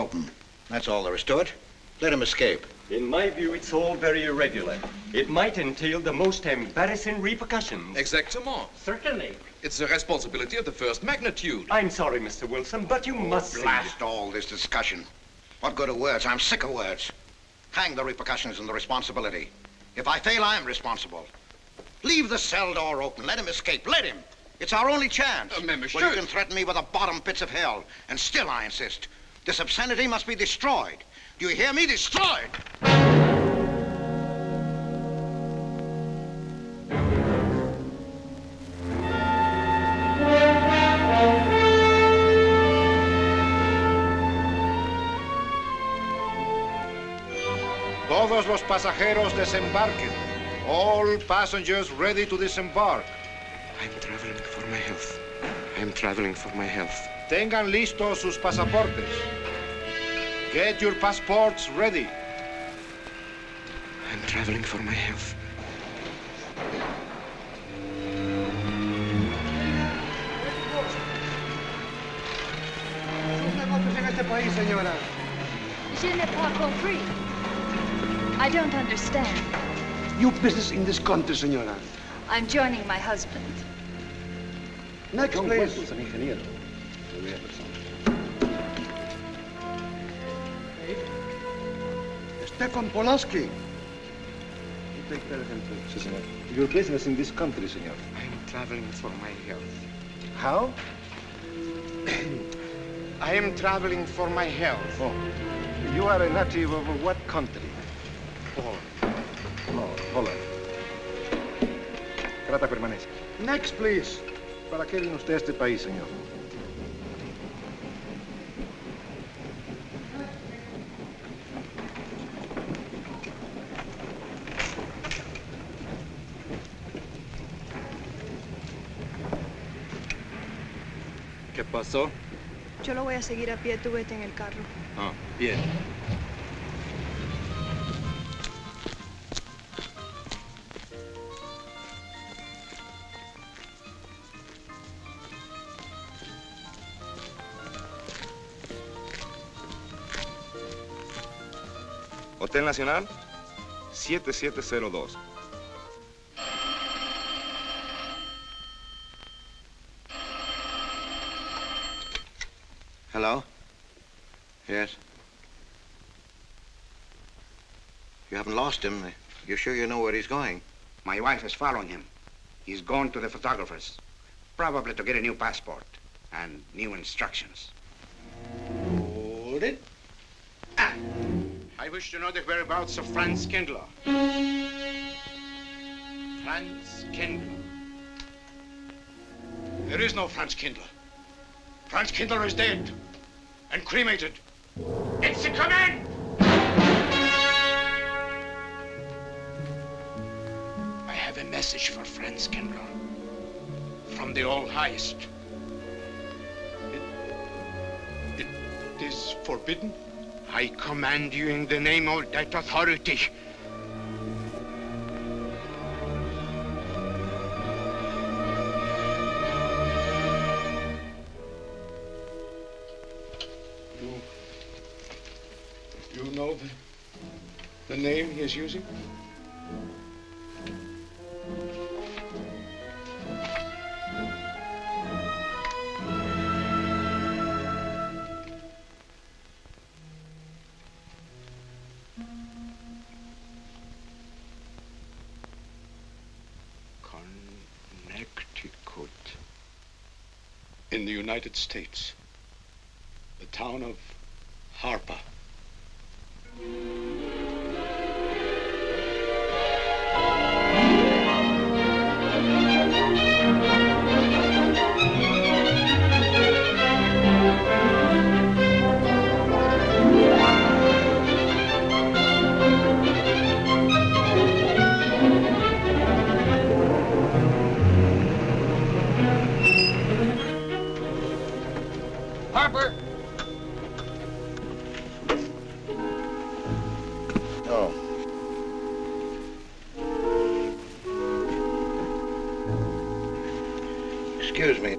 open. That's all there is to it. Let him escape. In my view, it's all very irregular. It might entail the most embarrassing repercussions. Exactement. Certainly. It's a responsibility of the first magnitude. I'm sorry, Mr. Wilson, but you must see Blast all this discussion. What good are words? I'm sick of words. Hang the repercussions and the responsibility. If I fail, I'm responsible. Leave the cell door open. Let him escape. Let him. It's our only chance. Monsieur. Well, you can threaten me with the bottom pits of hell, and still I insist. This obscenity must be destroyed. Do you hear me? Destroyed! Todos los pasajeros desembarquen. All passengers ready to disembark. I'm traveling for my health. I'm traveling for my health. Tengan listos sus pasaportes. Get your passports ready. I'm traveling for my health. Je n'ai pas compris. I don't understand. You business in this country, senora. I'm joining my husband. Next, please. Stefan Polaski. You take care of him, too, senor. Your business in this country, senor. I'm traveling for my health. How? I am traveling for my health. Oh. You are a native of what country? Holland. Trata permanece. Next, please. ¿Para qué vino usted a este país, señor? ¿Qué pasó? Yo lo voy a seguir a pie, tú vete en el carro. Ah, bien. Hotel Nacional, 7702. Hello? Yes? You haven't lost him. You're sure you know where he's going? My wife is following him. He's gone to the photographer's, probably to get a new passport and new instructions. Hold it. I wish to know the whereabouts of Franz Kindler. Franz Kindler. There is no Franz Kindler. Franz Kindler is dead and cremated. It's a command! I have a message for Franz Kindler from the All-Highest. It is forbidden? I command you in the name of that authority. You know the name he is using? Connecticut. In the United States. The town of Harper. Harper! Oh. Excuse me.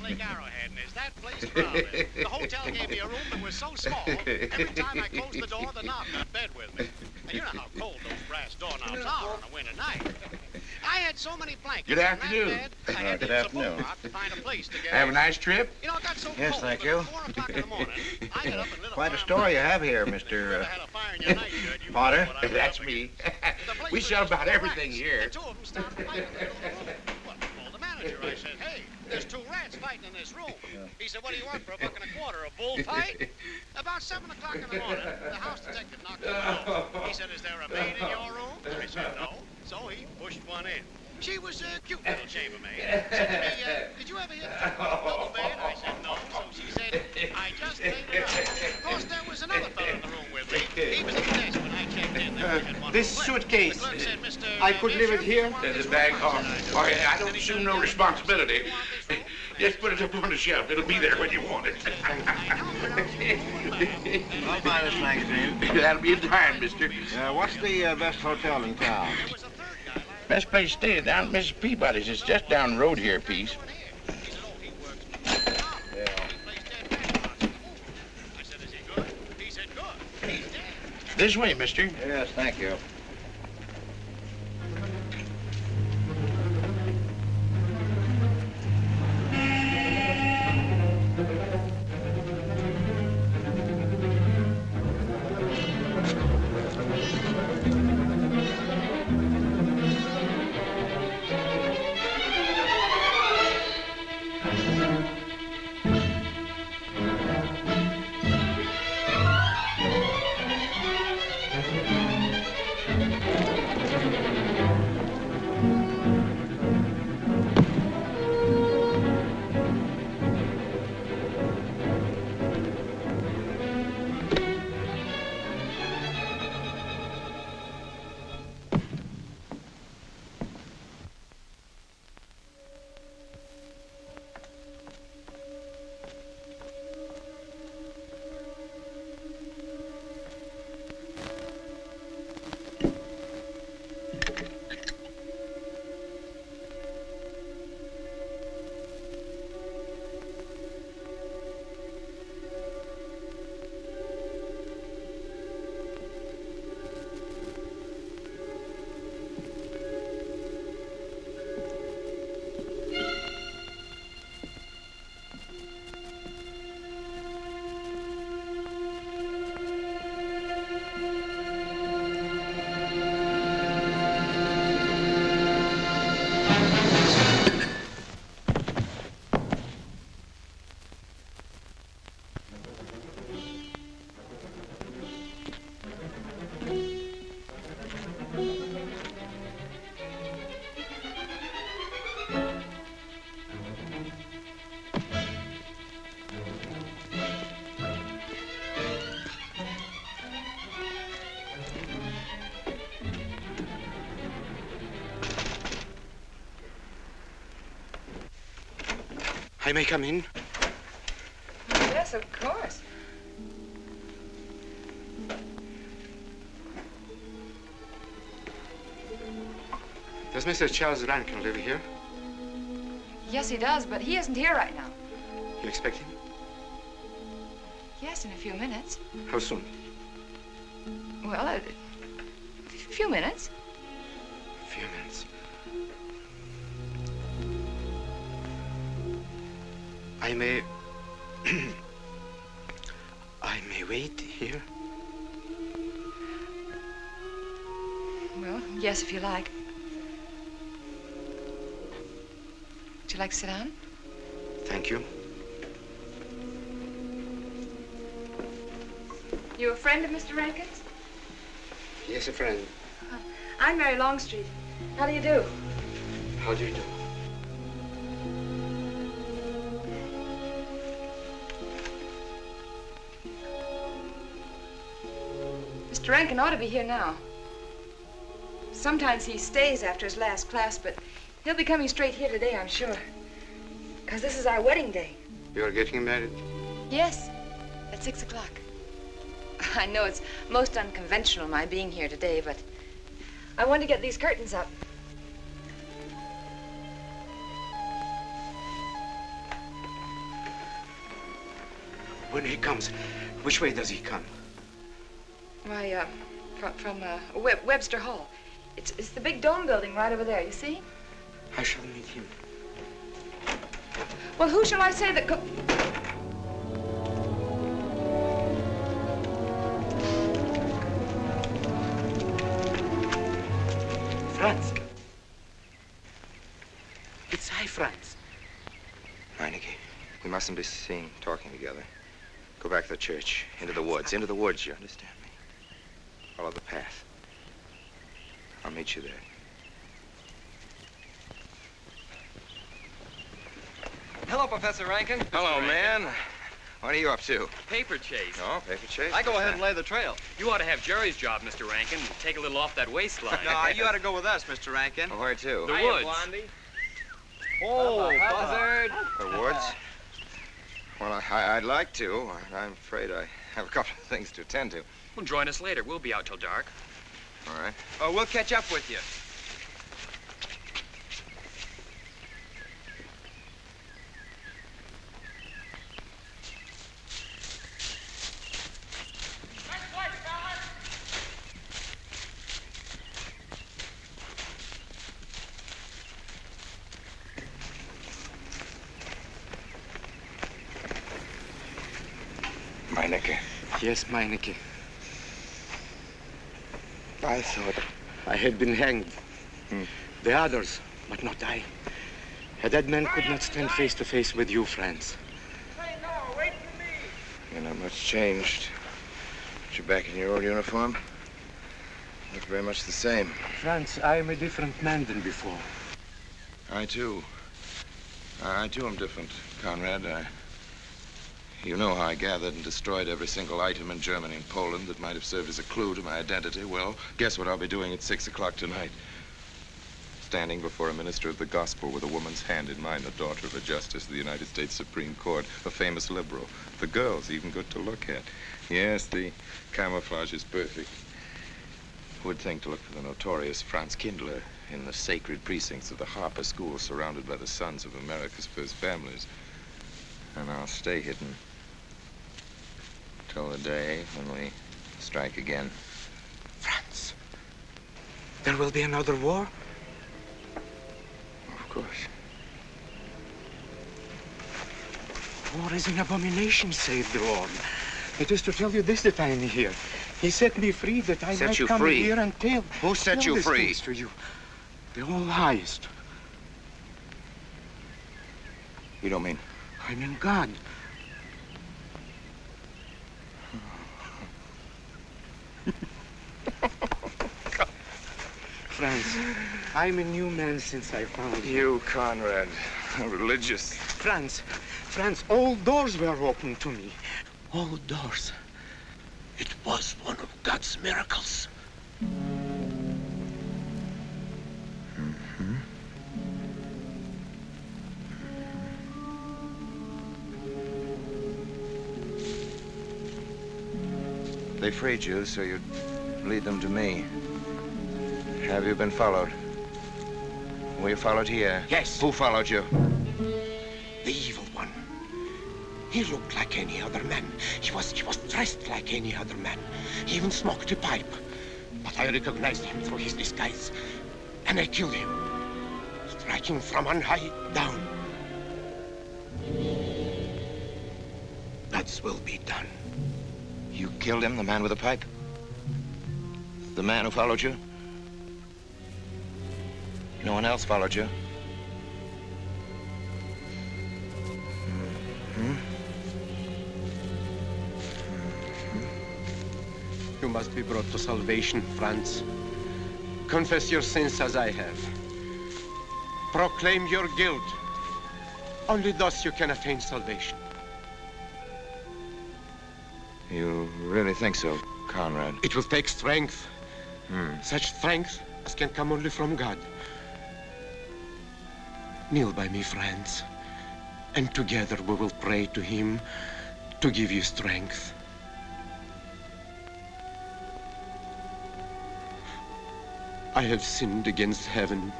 Lake Arrowhead, and is that place crowded? The hotel gave me a room that was so small, every time I closed the door, the knob got bed with me. And you know how cold those brass doorknobs are on a winter night. I had so many blankets. Good afternoon. In that bed, I had Good to use a afternoon. boat to find a place to get Have a in. nice trip? You know, it got so Yes, cold thank that you. at 4 o'clock in the morning, I got up and lit a Quite a fire story you burning. have here, If you Mr. ever had a fire in your nightshirt, you Potter. know what I was That's up me. against. The place We was sell just about full of everything rats, here. And two of them started fighting in the middle of the room. Well, I told the manager, I said, hey, there's 2 rats fighting in this room. He said, what do you want for $1.25? A bullfight? About 7 o'clock in the morning, the house detective knocked on the door. He said, is there a maid in your room? I said, no. So he pushed one in. She was a cute little chambermaid. Said to me, did you ever hear the talk about double bed? I said, no. So she said, I just laid it out. Of course, there was another fellow in the room with me. He was at the desk when I checked in. There was one This room left. suitcase, The clerk said, Mr. I could leave it here? The bag off. Oh, yeah, I don't assume no responsibility. Just put it up on the shelf. It'll be there when you want it. I'll buy this magazine. That'll be in time, mister. What's the best hotel in town? Best place to stay down at Mrs. Peabody's. It's just down the road here a piece. This way, mister. Yes, thank you. I may come in? Yes, of course. Does Mr. Charles Rankin live here? Yes, he does, but he isn't here right now. You expect him? Yes, in a few minutes. How soon? Well, a few minutes. A few minutes. I may... I may wait here? Well, yes, if you like. Would you like to sit down? Thank you. You a friend of Mr. Rankin's? Yes, a friend. I'm Mary Longstreet. How do you do? How do you do? Mr. Rankin ought to be here now. Sometimes he stays after his last class, but he'll be coming straight here today, I'm sure. Because this is our wedding day. You're getting married? Yes, at 6 o'clock. I know it's most unconventional, my being here today, but I want to get these curtains up. When he comes, which way does he come? Why, from Webster Hall. It's the big dome building right over there, you see? I shall meet him. Well, who shall I say that go... Franz. It's I, Franz. Meineke, we mustn't be seen talking together. Go back to the church, into the woods, you understand me? Follow the path. I'll meet you there. Hello, Professor Rankin. Hello, man. What are you up to? Paper chase. Oh, paper chase? I go ahead and lay the trail. You ought to have Jerry's job, Mr. Rankin. Take a little off that waistline. No, you ought to go with us, Mr. Rankin. Where to? The woods. Blondie. Oh, Buzzard. The woods? Well, I'd like to. I'm afraid I have a couple of things to attend to. Well, join us later. We'll be out till dark. All right. Oh, we'll catch up with you. Meineke. Yes, Meineke. I thought I had been hanged. The others, but not I. A dead man could not stand face to face with you, Franz. Hey, no, wait for me. You're not much changed. But you're back in your old uniform. Look very much the same. Franz, I am a different man than before. I too am different, Conrad. You know how I gathered and destroyed every single item in Germany and Poland that might have served as a clue to my identity. Well, guess what I'll be doing at 6 o'clock tonight? Standing before a minister of the gospel with a woman's hand in mine, the daughter of a justice of the United States Supreme Court, a famous liberal. The girl's even good to look at. Yes, the camouflage is perfect. Who would think to look for the notorious Franz Kindler in the sacred precincts of the Harper School, surrounded by the sons of America's first families? And I'll stay hidden till the day when we strike again. Franz, there will be another war? Of course. War is an abomination, saith the Lord. It is to tell you this that I am here. He set me free that I might come here and tell. Who set you free? To you. The All Highest. You don't mean? I mean God. Franz, I'm a new man since I found you. You, Conrad, religious. Franz, all doors were open to me. All doors. It was one of God's miracles. They freed you so you'd lead them to me. Have you been followed? Were you followed here? Yes. Who followed you? The evil one. He looked like any other man. He was dressed like any other man. He even smoked a pipe. But I recognized him through his disguise. And I killed him, striking from on high down. God's will be done. You killed him, the man with the pipe? The man who followed you? No one else followed you? You must be brought to salvation, Franz. Confess your sins as I have. Proclaim your guilt. Only thus you can attain salvation. You really think so, Conrad? It will take strength. Such strength as can come only from God. Kneel by me, Franz, and together we will pray to him to give you strength. I have sinned against heaven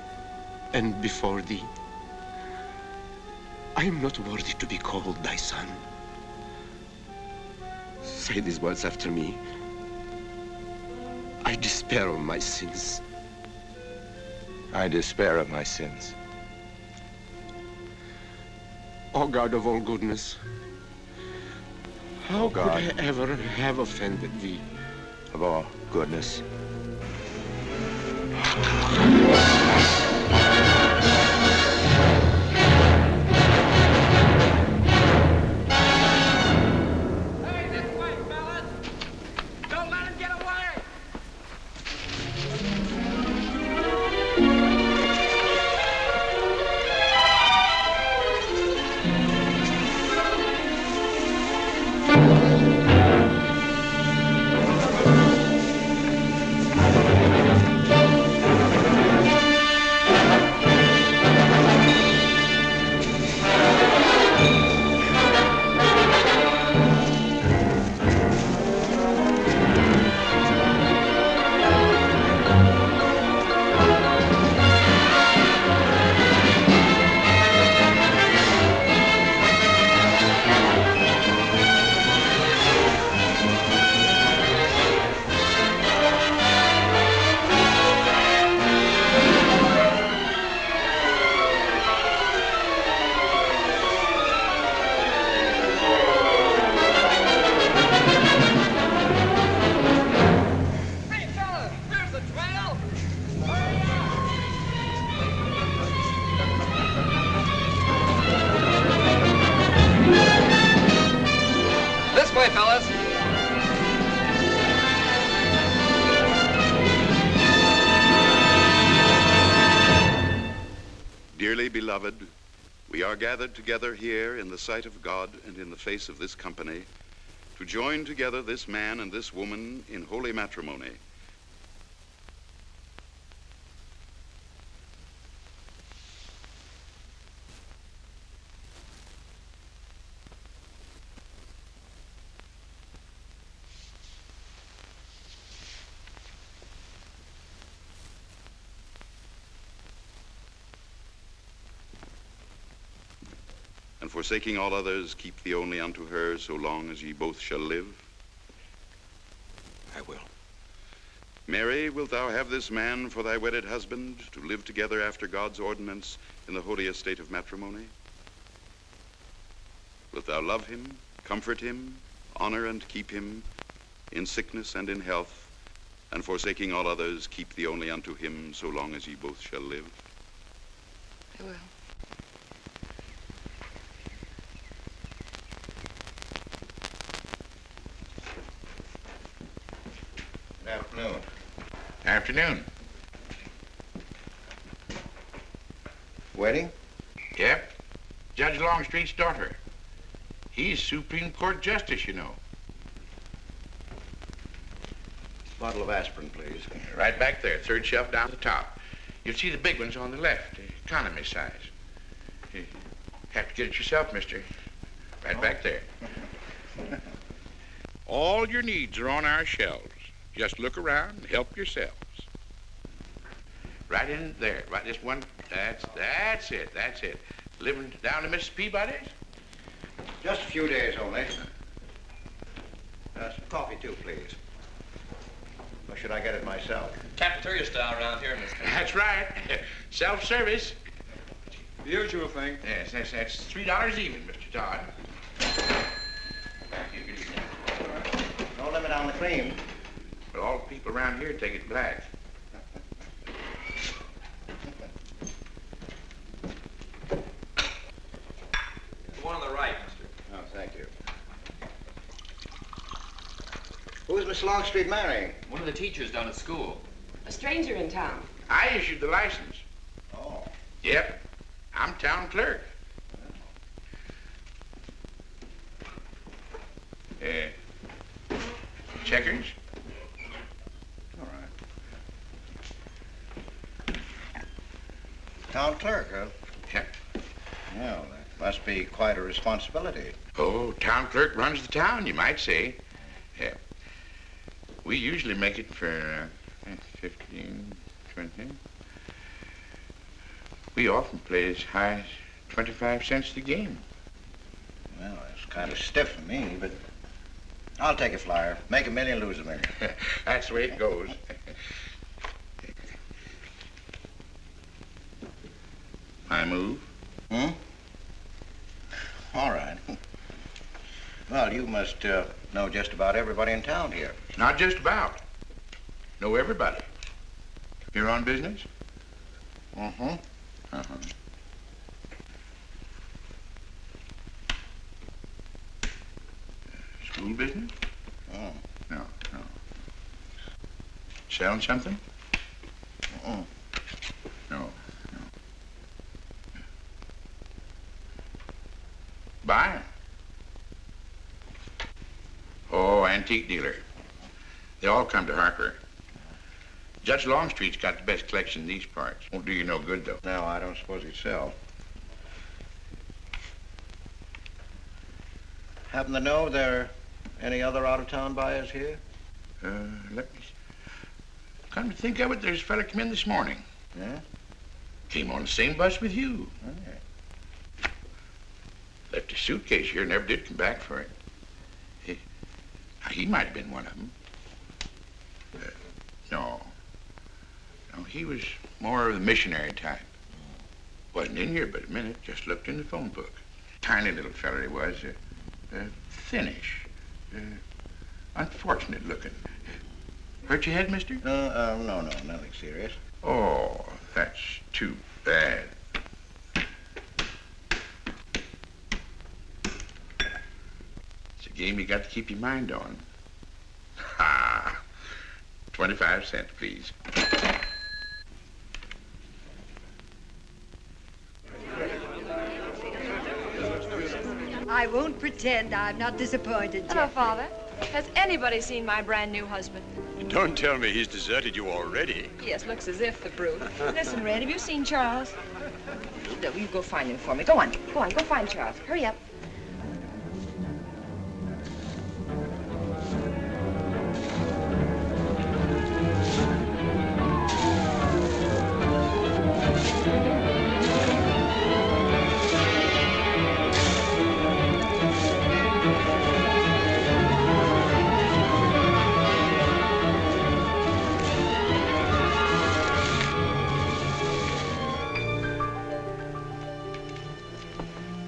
and before thee. I am not worthy to be called thy son. Say these words after me. I despair of my sins. I despair of my sins. O God of all goodness, how O God, could I ever have offended thee? of all goodness. Dearly beloved, we are gathered together here in the sight of God and in the face of this company to join together this man and this woman in holy matrimony. And forsaking all others, keep thee only unto her so long as ye both shall live? I will. Mary, wilt thou have this man for thy wedded husband, to live together after God's ordinance in the holy estate of matrimony? Wilt thou love him, comfort him, honor and keep him in sickness and in health, and forsaking all others, keep thee only unto him so long as ye both shall live? I will. Good afternoon. Afternoon. Wedding? Yep. Judge Longstreet's daughter. He's Supreme Court Justice, you know. Bottle of aspirin, please. Right back there, third shelf down the top. You'll see the big ones on the left, the economy size. You have to get it yourself, mister. Right back there. All your needs are on our shelves. Just look around and help yourselves. Right in there, right this one, that's it. Living down to Mrs. Peabody's? Just a few days only. Some coffee, too, please. Or should I get it myself? Cafeteria style around here, mister. That's right. Self-service. The usual thing. Yes, that's $3 even, Mr. Todd. No limit on the cream. But all the people around here take it black. The one on the right, mister. Oh, thank you. Who's Miss Longstreet marrying? One of the teachers down at school. A stranger in town. I issued the license. Oh. Yep. I'm town clerk. Checkers? All right. Town clerk, huh? Yep. Well, that must be quite a responsibility. Oh, town clerk runs the town, you might say. Yeah. We usually make it for 15, 20. We often play as high as 25 cents the game. Well, it's kind of stiff for me, but I'll take a flyer. Make a million, lose a million. That's the way it goes. My move? Hmm? All right. Well, you must know just about everybody in town here. Not just about. Know everybody. You're on business? Mm-hmm. Uh-huh. School business? Oh. No. Selling something? Mm-mm. No. Buying? Oh, antique dealer. They all come to Harper. Judge Longstreet's got the best collection in these parts. Won't do you no good, though. No, I don't suppose he'd sell. Happen to know there are any other out-of-town buyers here? Let me see. Come to think of it, there's a fella come in this morning. Yeah? Came on the same bus with you. Okay. Left his suitcase here, never did come back for it. He might have been one of them. No, he was more of the missionary type. Wasn't in here but a minute, just looked in the phone book. Tiny little fella he was, thinnish, unfortunate looking. Hurt your head, mister? No, nothing serious. Oh, that's too bad. It's a game you got to keep your mind on. Ha! 25 cents, please. I won't pretend I'm not disappointed, Hello, Jeff. Father. Has anybody seen my brand new husband? Don't tell me he's deserted you already. Yes, looks as if, the brute. Listen, Red, have you seen Charles? You go find him for me. Go on, go find Charles. Hurry up.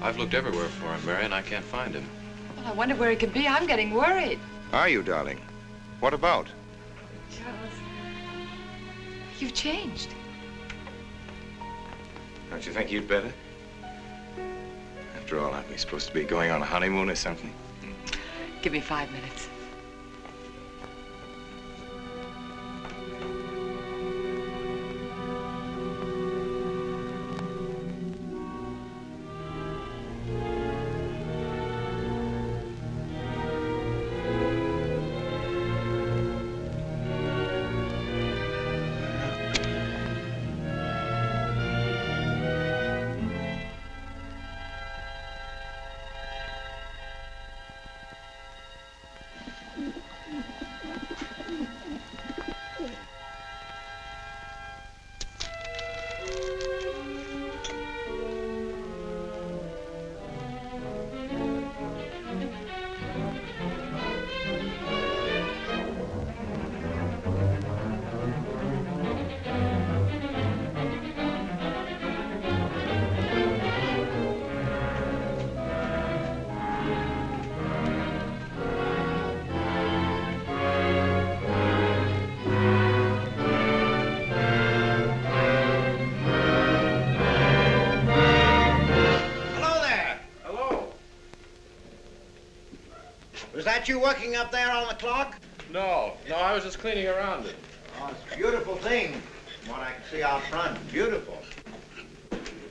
I've looked everywhere for him, Mary, and I can't find him. Well, I wonder where he could be. I'm getting worried. Are you, darling? What about? Charles, you've changed. Don't you think you'd better? After all, aren't we supposed to be going on a honeymoon or something? Give me 5 minutes. Was that you working up there on the clock? No, I was just cleaning around it. Oh, it's a beautiful thing. From what I can see out front. Beautiful.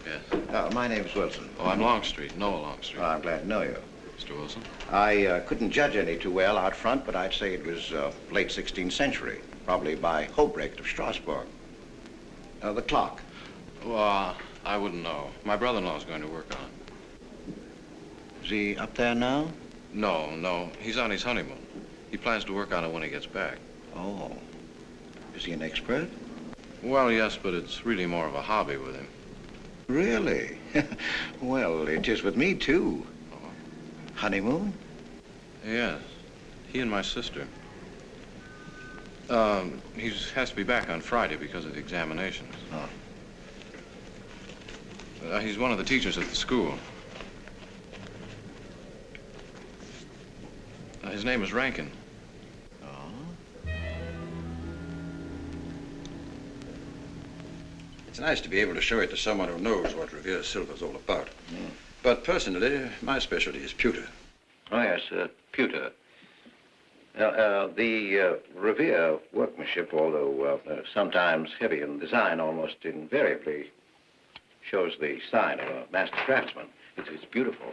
Yes. My name's Wilson. Oh, I'm Longstreet, Noah Longstreet. Oh, I'm glad to know you. Mr. Wilson? I couldn't judge any too well out front, but I'd say it was late 16th century, probably by Hobrecht of Strasbourg. The clock. Well, I wouldn't know. My brother-in-law's going to work on it. Is he up there now? No. He's on his honeymoon. He plans to work on it when he gets back. Oh. Is he an expert? Well, yes, but it's really more of a hobby with him. Really? Well, it is with me, too. Oh. Honeymoon? Yes. He and my sister. He has to be back on Friday because of the examinations. Oh. He's one of the teachers at the school. His name is Rankin. It's nice to be able to show it to someone who knows what Revere Silver's all about. But personally, my specialty is pewter. Oh, yes, pewter. The Revere workmanship, although sometimes heavy in design, almost invariably shows the sign of a master craftsman. It's beautiful.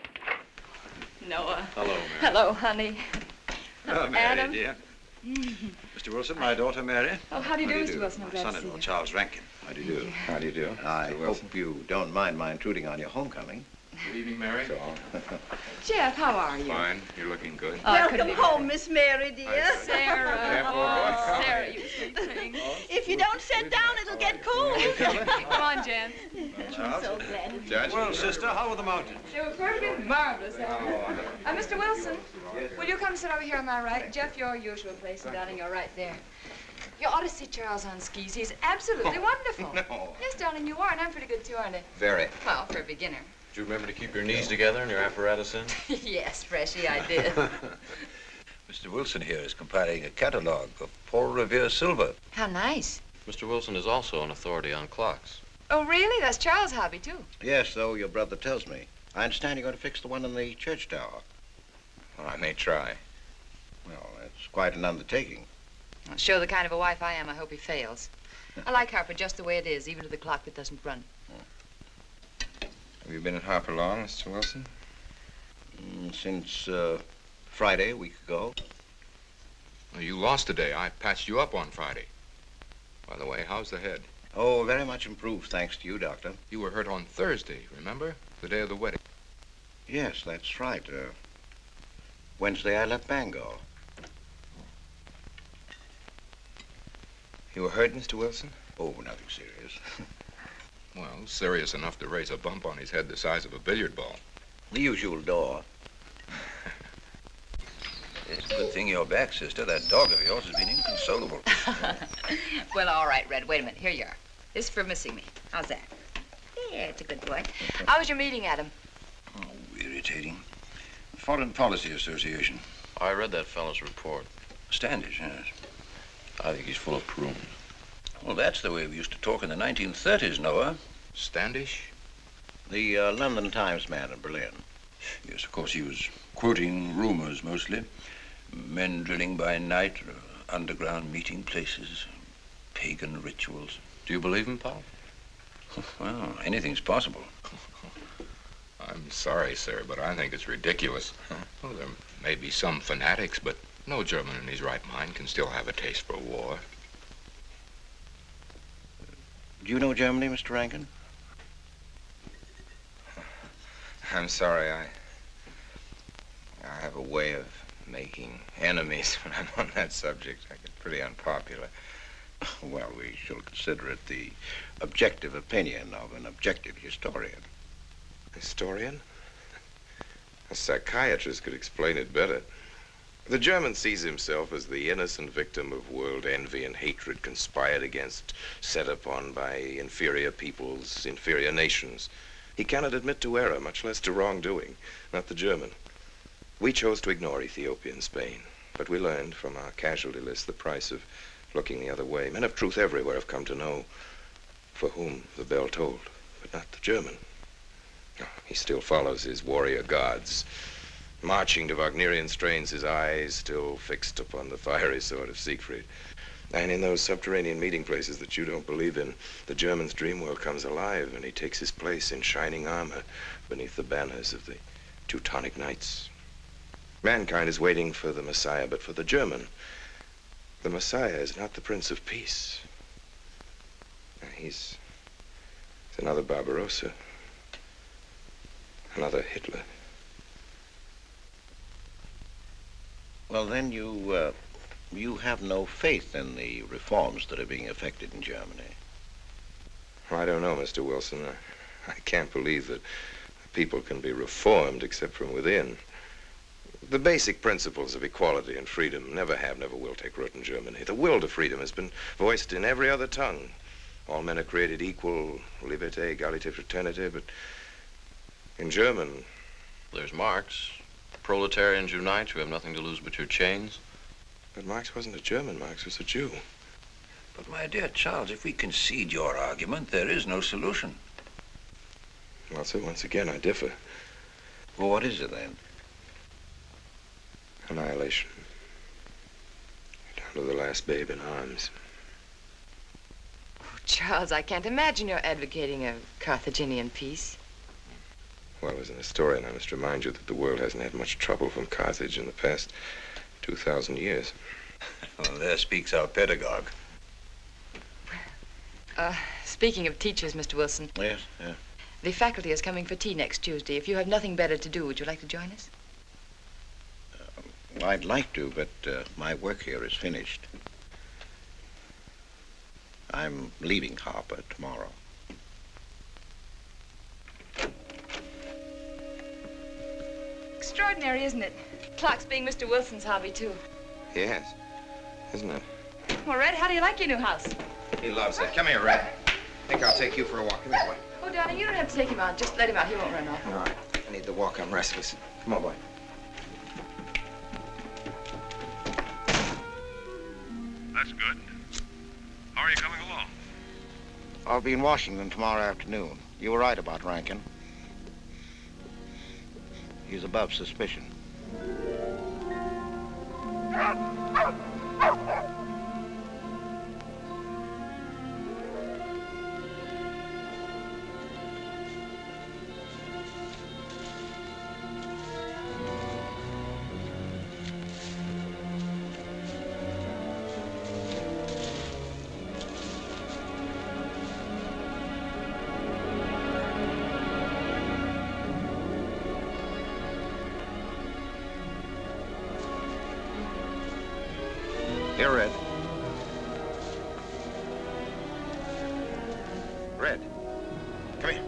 Noah. Hello, Mary. Hello, honey. Oh, Mary, Adam. dear. Mr. Wilson, my daughter, Mary. Oh, how do you do, Mr. Wilson? I'm My glad to see son-in-law, you. Charles Rankin. How do you do? How do you do? I hope you don't mind my intruding on your homecoming. Good evening, Mary. Jeff, how are you? Fine. You're looking good. Welcome home, Miss Mary, dear. Sarah. Oh, Sarah, you sweet thing. If you don't sit down, it'll get cold. Come on, Jan. I'm so glad. Judge? Well, sister, how were the mountains? They were perfectly marvelous. Mr. Wilson, will you come sit over here on my right? Jeff, your usual place, and darling, you're right there. You ought to see Charles on skis. He's absolutely wonderful. No. Yes, darling, you are, and I'm pretty good too, aren't I? Very. Well, for a beginner. Do you remember to keep your knees together and your apparatus in? Yes, Freshy, I did. Mr. Wilson here is compiling a catalogue of Paul Revere silver. How nice. Mr. Wilson is also an authority on clocks. Oh, really? That's Charles' hobby, too. Yes, so your brother tells me. I understand you're going to fix the one in the church tower. Well, I may try. Well, that's quite an undertaking. Well, show the kind of a wife I am, I hope he fails. I like Harper just the way it is, even to the clock that doesn't run. Have you been at Harper long, Mr. Wilson? Since Friday, a week ago. Well, you lost today. I patched you up on Friday. By the way, how's the head? Oh, very much improved, thanks to you, Doctor. You were hurt on Thursday, remember? The day of the wedding. Yes, that's right. Wednesday, I left Bangor. You were hurt, Mr. Wilson? Oh, nothing serious. Well, serious enough to raise a bump on his head the size of a billiard ball. The usual door. It's a good thing you're back, sister. That dog of yours has been inconsolable. Well, all right, Red. Wait a minute. Here you are. This is for missing me. How's that? Yeah, it's a good boy. How was your meeting, Adam? Oh, irritating. Foreign Policy Association. I read that fellow's report. Standish, yes. I think he's full of prunes. Well, that's the way we used to talk in the 1930s, Noah. Standish? The London Times man in Berlin. Yes, of course, he was quoting rumors mostly. Men drilling by night, underground meeting places, pagan rituals. Do you believe him, Paul? Well, anything's possible. I'm sorry, sir, but I think it's ridiculous. Well, there may be some fanatics, but no German in his right mind can still have a taste for war. Do you know Germany, Mr. Rankin? I'm sorry, I have a way of making enemies when I'm on that subject. I get pretty unpopular. Well, we shall consider it the objective opinion of an objective historian. Historian? A psychiatrist could explain it better. The German sees himself as the innocent victim of world envy and hatred conspired against, set upon by inferior peoples, inferior nations. He cannot admit to error, much less to wrongdoing, not the German. We chose to ignore Ethiopia and Spain, but we learned from our casualty list the price of looking the other way. Men of truth everywhere have come to know for whom the bell tolled, but not the German. He still follows his warrior gods, marching to Wagnerian strains, his eyes still fixed upon the fiery sword of Siegfried. And in those subterranean meeting places that you don't believe in, the German's dream world comes alive, and he takes his place in shining armor beneath the banners of the Teutonic Knights. Mankind is waiting for the Messiah, but for the German, the Messiah is not the Prince of Peace. He's another Barbarossa, another Hitler. Well, then you have no faith in the reforms that are being effected in Germany. Well, I don't know, Mr. Wilson. I can't believe that people can be reformed except from within. The basic principles of equality and freedom never have, never will take root in Germany. The will to freedom has been voiced in every other tongue. All men are created equal, liberté, égalité, fraternité, but in German... There's Marx. Proletarians unite, you have nothing to lose but your chains. But Marx wasn't a German, Marx was a Jew. But my dear Charles, if we concede your argument, there is no solution. Well, sir, once again, I differ. Well, what is it then? Annihilation. Down to the last babe in arms. Oh, Charles, I can't imagine you're advocating a Carthaginian peace. Well, as an historian, I must remind you that the world hasn't had much trouble from Carthage in the past 2,000 years. Well, there speaks our pedagogue. Speaking of teachers, Mr. Wilson. Yes, yeah. The faculty is coming for tea next Tuesday. If you have nothing better to do, would you like to join us? Well, I'd like to, but my work here is finished. I'm leaving Harper tomorrow. Extraordinary, isn't it? Clocks being Mr. Wilson's hobby, too. Yes, isn't it? Well, Red, how do you like your new house? He loves it. Come here, Red. I think I'll take you for a walk. Come here, boy. Oh, darling, you don't have to take him out. Just let him out. He won't run off. All right. I need the walk. I'm restless. Come on, boy. That's good. How are you coming along? I'll be in Washington tomorrow afternoon. You were right about Rankin. He's above suspicion. Here, Red. Red. Come here.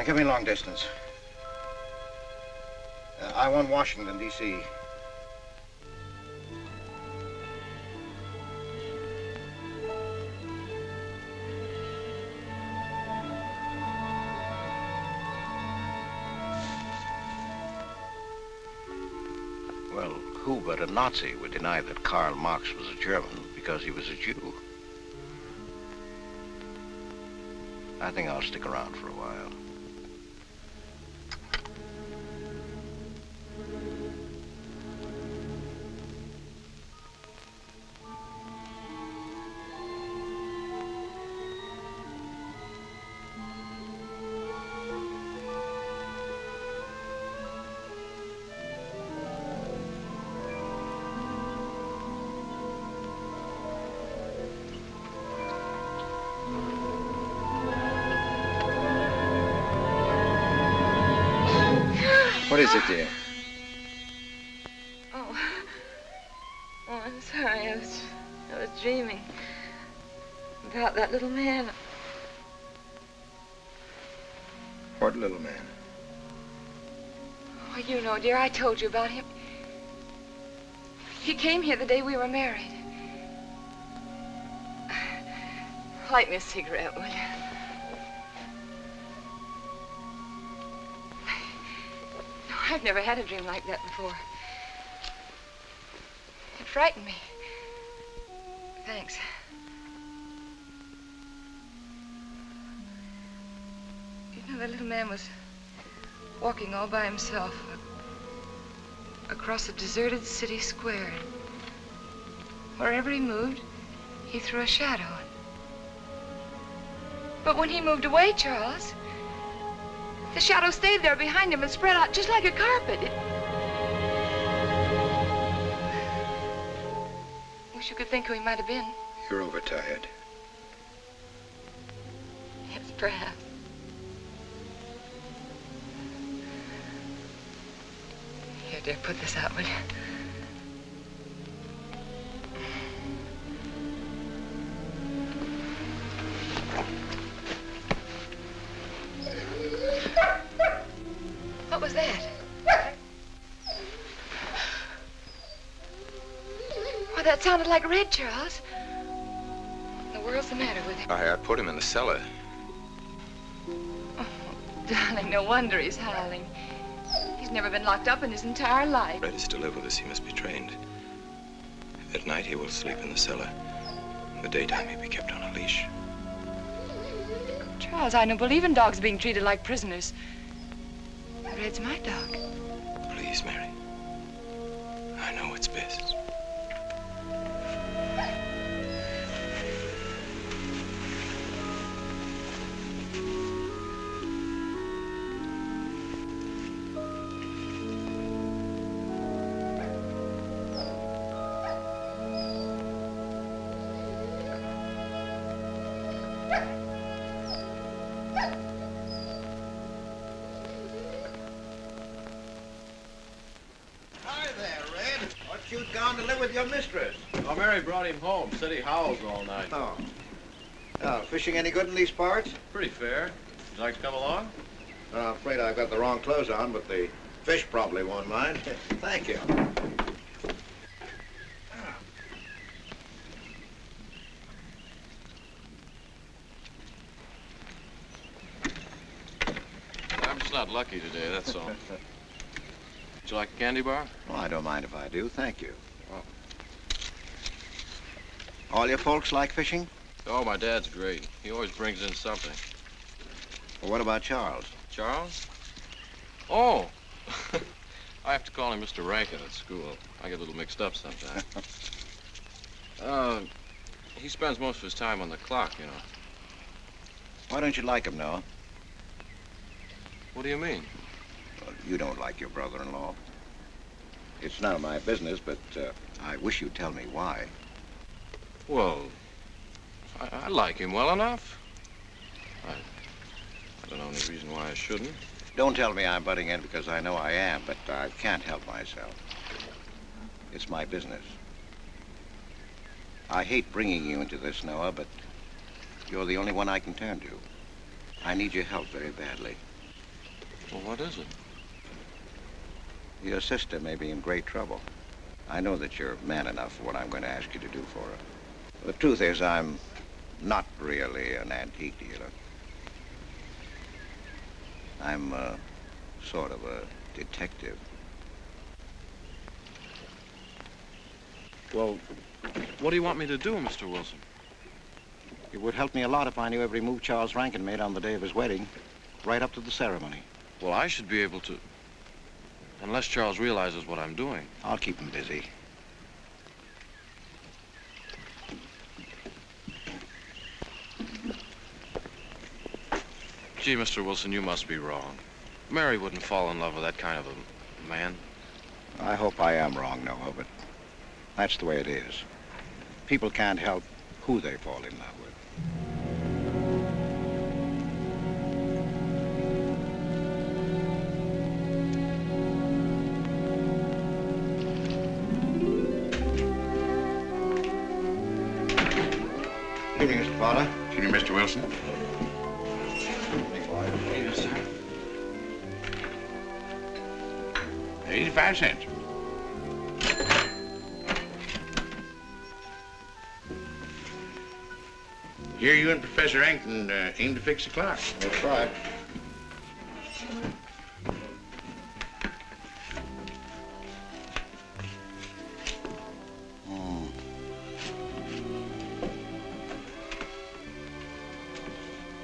Give me long distance. I want Washington, D.C. Well, who but a Nazi would deny that Karl Marx was a German because he was a Jew? I think I'll stick around for a while. What is it, dear? Oh, I'm sorry. I was dreaming about that little man. What little man? Oh, you know, dear, I told you about him. He came here the day we were married. Light me a cigarette, will you? No, I've never had a dream like that before. It frightened me. Thanks. You know, the little man was walking all by himself across a deserted city square. Wherever he moved, He threw a shadow. But when he moved away, Charles, the shadow stayed there behind him and spread out just like a carpet. Wish you could think who he might have been. You're overtired. Yes, perhaps. Here, dear, put this out, will you? What was that? Why, that sounded like Red, Charles. What in the world's the matter with him? I put him in the cellar. Oh, darling, no wonder he's howling. He's never been locked up in his entire life. Red is to live with us. He must be trained. At night, he will sleep in the cellar. In the daytime, he'll be kept on a leash. Charles, I don't believe in dogs being treated like prisoners. Red's my dog. Please, Mary. I know it's best. You'd gone to live with your mistress. Oh, Mary brought him home. Said he howls all night. Oh. Oh, fishing any good in these parts? Pretty fair. Would you like to come along? I'm afraid I've got the wrong clothes on, but the fish probably won't mind. Thank you. I'm just not lucky today, that's all. Would you like a candy bar? Oh, I don't mind if I do. Thank you. Oh. All your folks like fishing? Oh, my dad's great. He always brings in something. Well, what about Charles? Charles? Oh! I have to call him Mr. Rankin at school. I get a little mixed up sometimes. He spends most of his time on the clock, you know. Why don't you like him, Noah? What do you mean? Well, you don't like your brother-in-law. It's none of my business, but I wish you'd tell me why. Well, I like him well enough. I don't know any reason why I shouldn't. Don't tell me I'm butting in because I know I am, but I can't help myself. It's my business. I hate bringing you into this, Noah, but you're the only one I can turn to. I need your help very badly. Well, what is it? Your sister may be in great trouble. I know that you're man enough for what I'm going to ask you to do for her. The truth is, I'm not really an antique dealer. I'm sort of a detective. Well, what do you want me to do, Mr. Wilson? It would help me a lot if I knew every move Charles Rankin made on the day of his wedding, right up to the ceremony. Well, I should be able to, unless Charles realizes what I'm doing. I'll keep him busy. Gee, Mr. Wilson, you must be wrong. Mary wouldn't fall in love with that kind of a man. I hope I am wrong, Noah, but that's the way it is. People can't help who they fall in love with. Good evening, Mr. Fowler. Good evening, Mr. Wilson. 85 cents. Here you and Professor Ankton aim to fix the clock. That's right.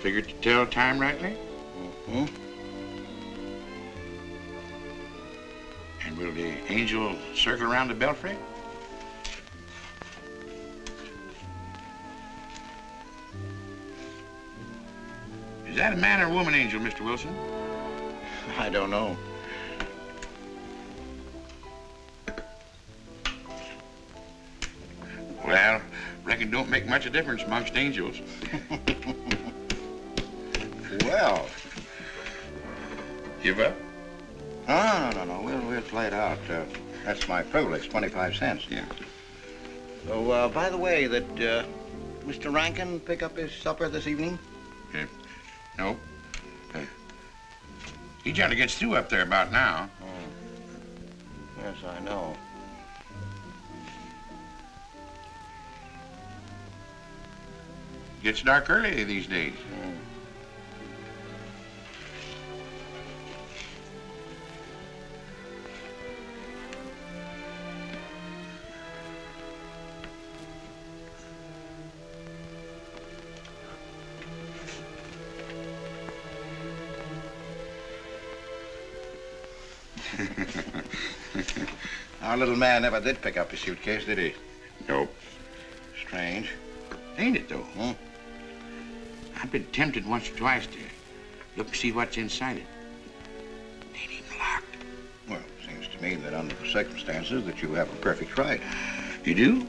Figured to tell time rightly? Mm-hmm. And will the angel circle around the belfry? that a man or a woman, Angel, Mr. Wilson? I don't know. Well, reckon don't make much of a difference amongst angels. Well. Give up? No. We'll play it out. That's my privilege, 25 cents. Yeah. So, by the way, did Mr. Rankin pick up his supper this evening? No. He generally gets through up there about now. Oh. Yes, I know. Gets dark early these days. Our little man never did pick up his suitcase, did he? Nope. Strange. Ain't it, though? I've been tempted once or twice to look and see what's inside it. Ain't even locked. Well, it seems to me that under the circumstances that you have a perfect right. You do?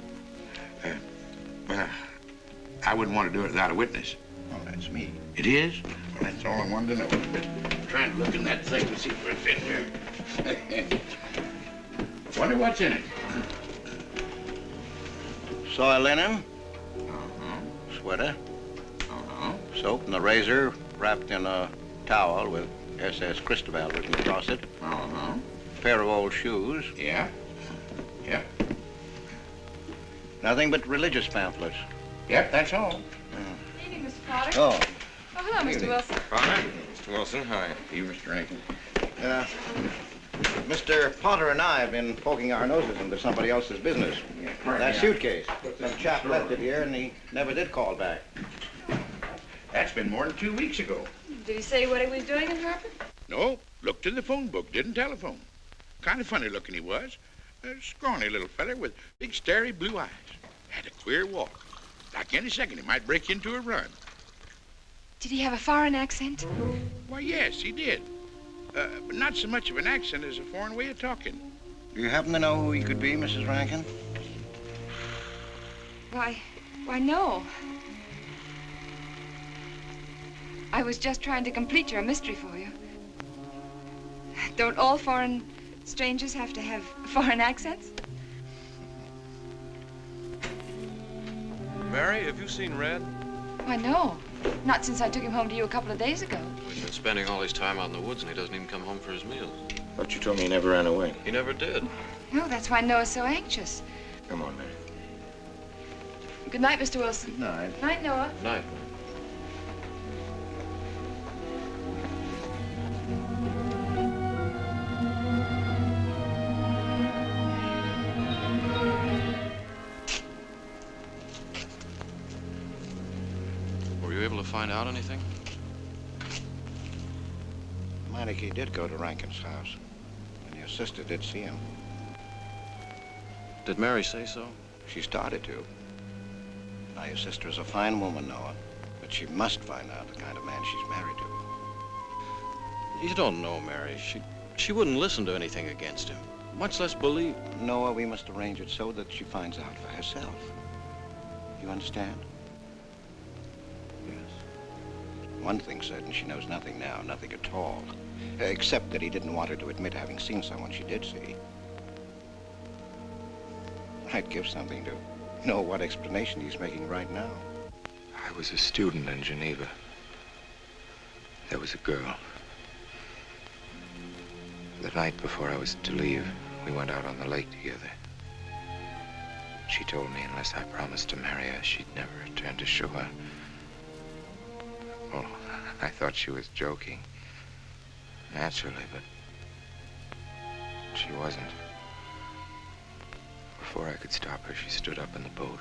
Well, I wouldn't want to do it without a witness. Oh, that's me. It is? Well, that's all I wanted to know. I'm trying to look in that thing and see what's in here. Wonder what's in it. Soy linen. Sweater. Soap and a razor wrapped in a towel with SS Cristobal written across it. Pair of old shoes. Yeah. Yeah. Nothing but religious pamphlets. Yep, that's all. Evening, Mr. Potter. Oh. Oh, hello, Mr. Wilson. Potter? Mr. Wilson, hi. You, Mr. Rankin. Mr. Potter and I have been poking our noses into somebody else's business. That suitcase. Some chap left it here and he never did call back. That's been more than 2 weeks ago. Did he say what he was doing in Hartford? No, looked in the phone book, didn't telephone. Kind of funny looking he was. A scrawny little feller with big starry blue eyes. Had a queer walk. Like any second he might break into a run. Did he have a foreign accent? Why, yes, he did. But not so much of an accent as a foreign way of talking. Do you happen to know who he could be, Mrs. Rankin? Why, no. I was just trying to complete your mystery for you. Don't all foreign strangers have to have foreign accents? Mary, have you seen Red? Why, no. Not since I took him home to you a couple of days ago. He's been spending all his time out in the woods, and he doesn't even come home for his meals. But you told me he never ran away. He never did. No, that's why Noah's so anxious. Come on, Mary. Good night, Mr. Wilson. Good night. Night, Noah. Night. Were you able to find out anything? Meineke did go to Rankin's house, and your sister did see him. Did Mary say so? She started to. Now, your sister is a fine woman, Noah, but she must find out the kind of man she's married to. You don't know Mary. She wouldn't listen to anything against him, much less believe. Noah, we must arrange it so that she finds out for herself. You understand? Yes. One thing's certain, she knows nothing now, nothing at all. Except that he didn't want her to admit having seen someone she did see. I'd give something to know what explanation he's making right now. I was a student in Geneva. There was a girl. The night before I was to leave, we went out on the lake together. She told me unless I promised to marry her, she'd never return to shore. Well, I thought she was joking. Naturally, but she wasn't. Before I could stop her, she stood up in the boat.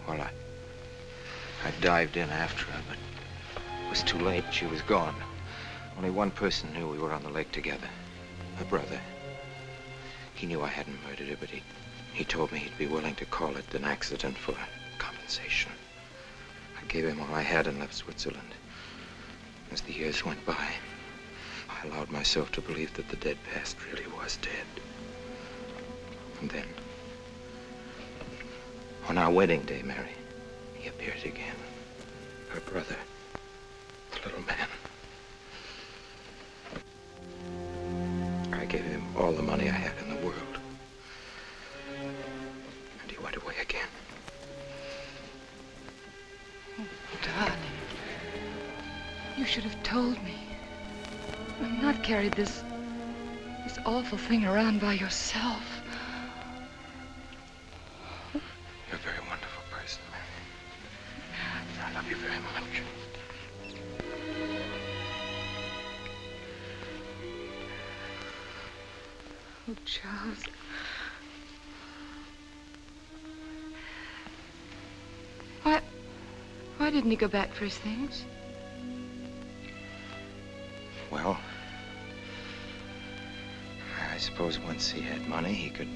Well, I dived in after her, but it was too late. She was gone. Only one person knew we were on the lake together. Her brother. He knew I hadn't murdered her, but he He told me he'd be willing to call it an accident for compensation. I gave him all I had and left Switzerland. As the years went by, I allowed myself to believe that the dead past really was dead. And then, on our wedding day, Mary, he appeared again. Her brother, the little man. I gave him all the money I had in the world. And he went away again. Oh, darling. You should have told me. And not carried this awful thing around by yourself. You're a very wonderful person, Mary. I love you very much. Oh, Charles. Why didn't he go back for his things? Well, I suppose once he had money, he could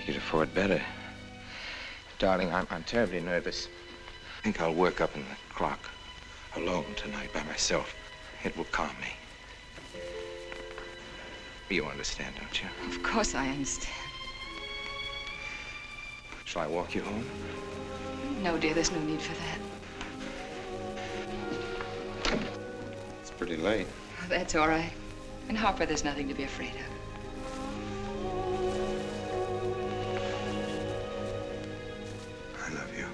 afford better. Darling, I'm terribly nervous. I think I'll work up in the clock alone tonight by myself. It will calm me. You understand, don't you? Of course I understand. Shall I walk you home? No, dear, there's no need for that. It's pretty late. Oh, that's all right. In Harper, there's nothing to be afraid of. I love you.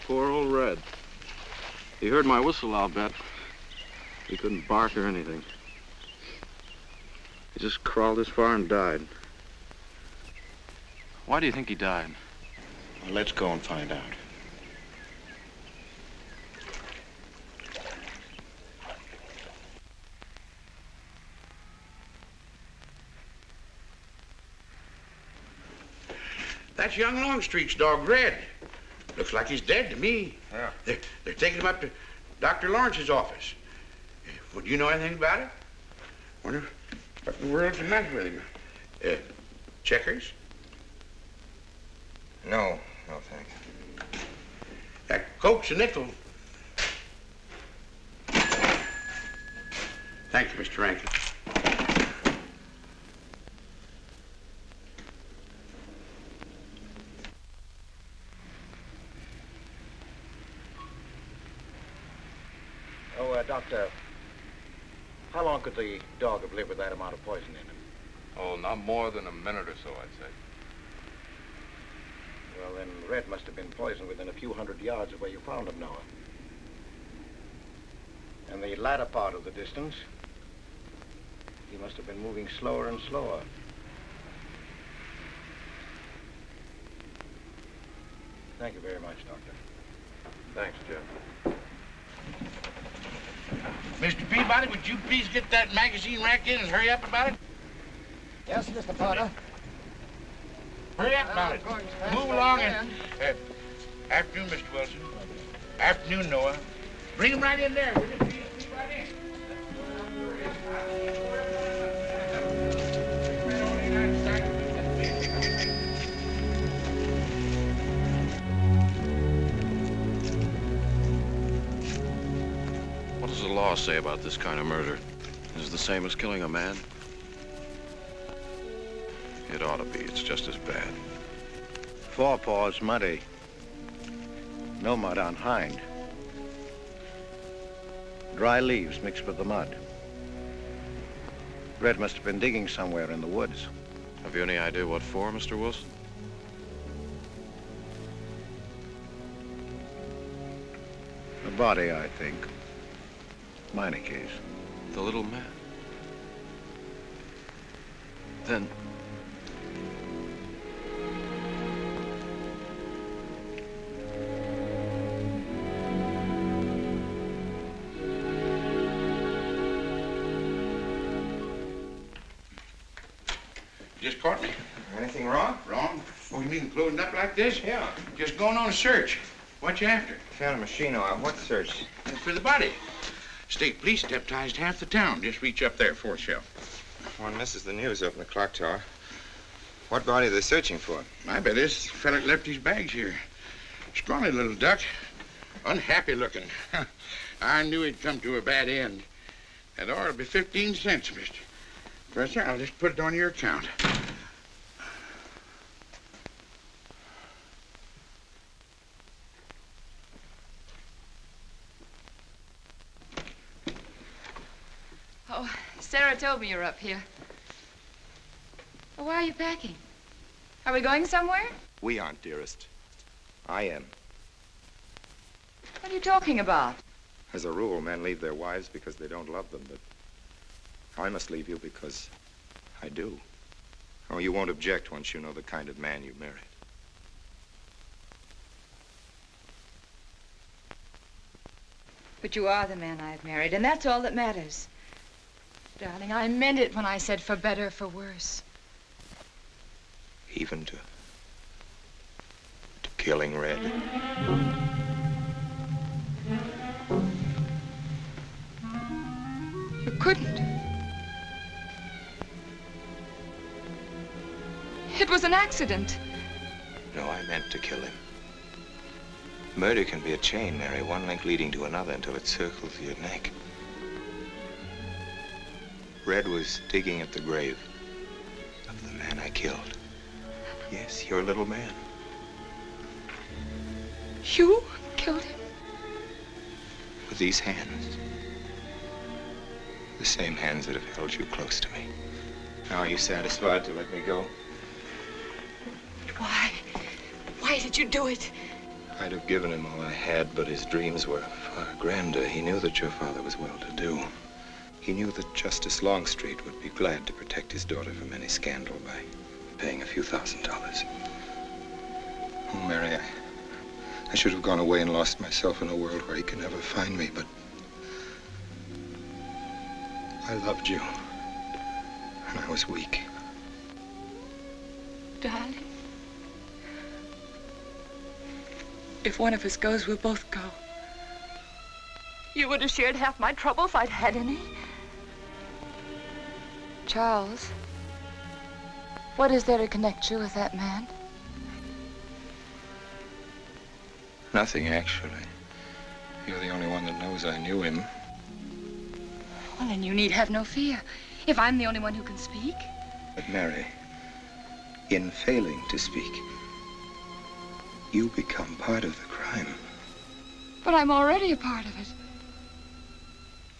Poor old Red. He heard my whistle, I'll bet. He couldn't bark or anything. He just crawled this far and died. Why do you think he died? Well, let's go and find out. That's young Longstreet's dog, Red. Looks like he's dead to me. Yeah. They're taking him up to Dr. Lawrence's office. Would you know anything about it? Wonder what in the world's the matter with him? Checkers? No, thanks. Cokes a nickel. Thank you, Mr. Rankin. Doctor, how long could the dog have lived with that amount of poison in him? Oh, not more than a minute or so, I'd say. Well, then Red must have been poisoned within a few hundred yards of where you found him, Noah. And the latter part of the distance, he must have been moving slower and slower. Thank you very much, Doctor. Thanks, Jeff. Mr. Peabody, would you please get that magazine rack in and hurry up about it? Yes, Mr. Potter. Hurry up about it. Move along and... afternoon, Mr. Wilson. Afternoon, Noah. Bring him right in there, will you? Please, right in. What does the law say about this kind of murder? Is it the same as killing a man? It ought to be. It's just as bad. Forepaws muddy. No mud on hind. Dry leaves mixed with the mud. Red must have been digging somewhere in the woods. Have you any idea what for, Mr. Wilson? The body, I think. Minor case. The little man. Then... Just caught me. Anything wrong? Wrong? Oh, you mean closing up like this? Yeah. Just going on a search. What you after? Found a machine, Noir. What search? For the body. State police deputized half the town. Just reach up there, fourth shelf. One misses the news up in the clock tower. What body are they searching for? I bet this fella left his bags here. Scrawny little duck. Unhappy looking. I knew he'd come to a bad end. That ought to be 15 cents, mister. Professor, I'll just put it on your account. Oh, Sarah told me you're up here. Well, why are you packing? Are we going somewhere? We aren't, dearest. I am. What are you talking about? As a rule, men leave their wives because they don't love them, but I must leave you because I do. Oh, you won't object once you know the kind of man you married. But you are the man I've married, and that's all that matters. Darling, I meant it when I said for better, for worse. Even to killing Red. You couldn't. It was an accident. No, I meant to kill him. Murder can be a chain, Mary, one link leading to another until it circles your neck. Red was digging at the grave of the man I killed. Yes, your little man. You killed him? With these hands. The same hands that have held you close to me. Now, are you satisfied to let me go? Why? Why did you do it? I'd have given him all I had, but his dreams were far grander. He knew that your father was well-to-do. He knew that Justice Longstreet would be glad to protect his daughter from any scandal by paying a few $1,000s. Oh, Mary, I should have gone away and lost myself in a world where he could never find me, but I loved you, and I was weak. Darling, if one of us goes, we'll both go. You would have shared half my trouble if I'd had any. Charles, what is there to connect you with that man? Nothing, actually. You're the only one that knows I knew him. Well, then you need have no fear. If I'm the only one who can speak. But Mary, in failing to speak, you become part of the crime. But I'm already a part of it.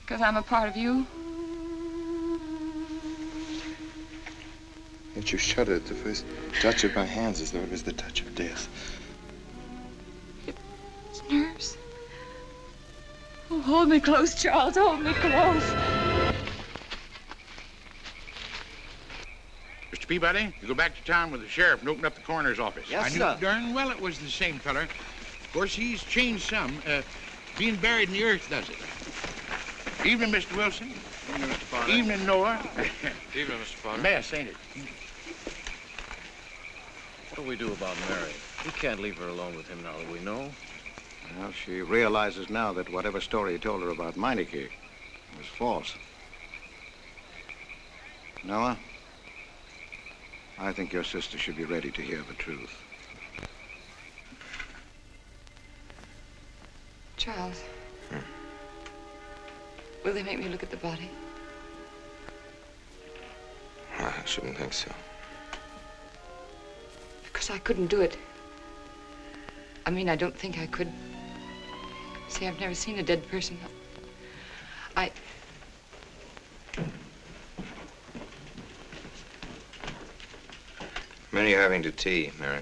Because I'm a part of you. Yet you shuddered at the first touch of my hands as though it was the touch of death. It's nerves. Oh, hold me close, Charles. Hold me close. Mr. Peabody, you go back to town with the sheriff and open up the coroner's office. Yes, I knew sir. darn well it was the same feller. Of course, he's changed some. Being buried in the earth does it. Evening, Mr. Wilson. Evening, Mr. Potter. Evening, Noah. Evening, Mr. Potter. Mess, ain't it? What do we do about Mary? We can't leave her alone with him now that we know. Well, she realizes now that whatever story he told her about Meineke was false. Noah, I think your sister should be ready to hear the truth. Charles. Will they make me look at the body? I shouldn't think so. Because I couldn't do it. I mean, I don't think I could. See, I've never seen a dead person. Many are having to tea, Mary.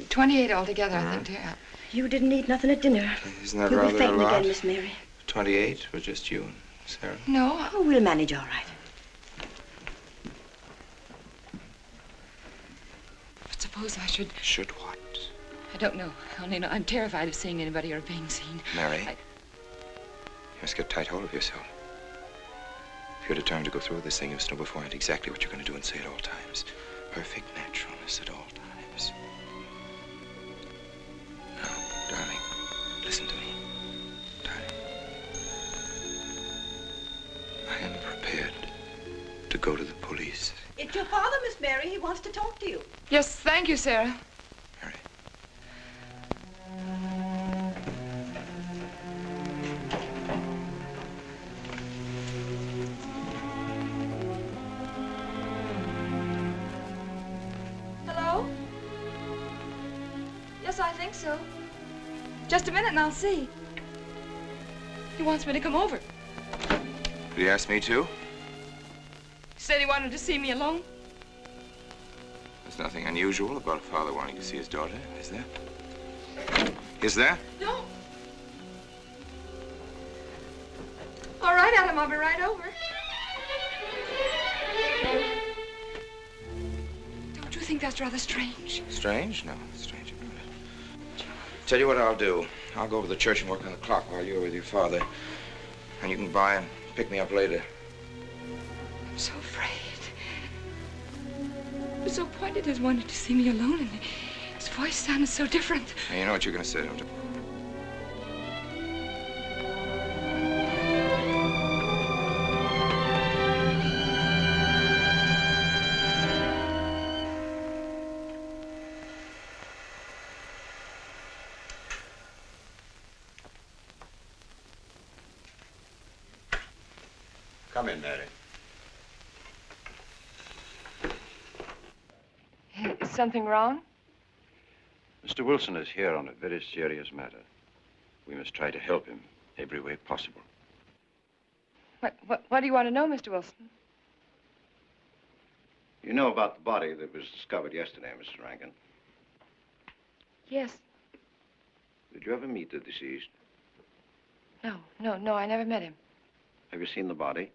28 altogether, I think, dear. You didn't eat nothing at dinner. Isn't that You'll rather be a fainting lot? again, Miss Mary. 28 for just you and Sarah? No. Oh, we'll manage all right. But suppose I should... Should what? I don't know. I only know I'm terrified of seeing anybody or being seen. Mary, you must get tight hold of yourself. If you're determined to go through with this thing, you must know beforehand exactly what you're going to do and say at all times. Perfect naturalness at all times. wants to talk to you. Yes, thank you, Sarah. Hello? Yes, I think so. Just a minute and I'll see. He wants me to come over. Did he ask me to? He said he wanted to see me alone. There's nothing unusual about a father wanting to see his daughter, is there? Is there? No. All right, Adam, I'll be right over. Don't you think that's rather strange? Strange? No, strange about it. Tell you what I'll do. I'll go over to the church and work on the clock while you're with your father. And you can by and pick me up later. I'm so afraid. He was so pointed as wanted to see me alone, and his voice sounded so different. Hey, you know what you're going to say to him? Come in, Mary. Is something wrong? Mr. Wilson is here on a very serious matter. We must try to help him every way possible. What do you want to know, Mr. Wilson? You know about the body that was discovered yesterday, Mrs. Rankin. Yes. Did you ever meet the deceased? No, I never met him. Have you seen the body?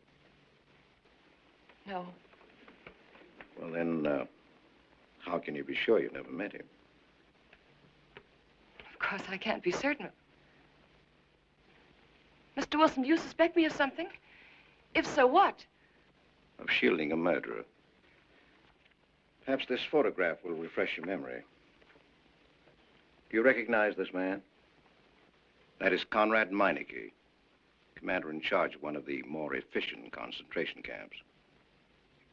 No. Well, then, how can you be sure you never met him? Of course, I can't be certain. Mr. Wilson, do you suspect me of something? If so, what? Of shielding a murderer. Perhaps this photograph will refresh your memory. Do you recognize this man? That is Conrad Meineke, commander in charge of one of the more efficient concentration camps.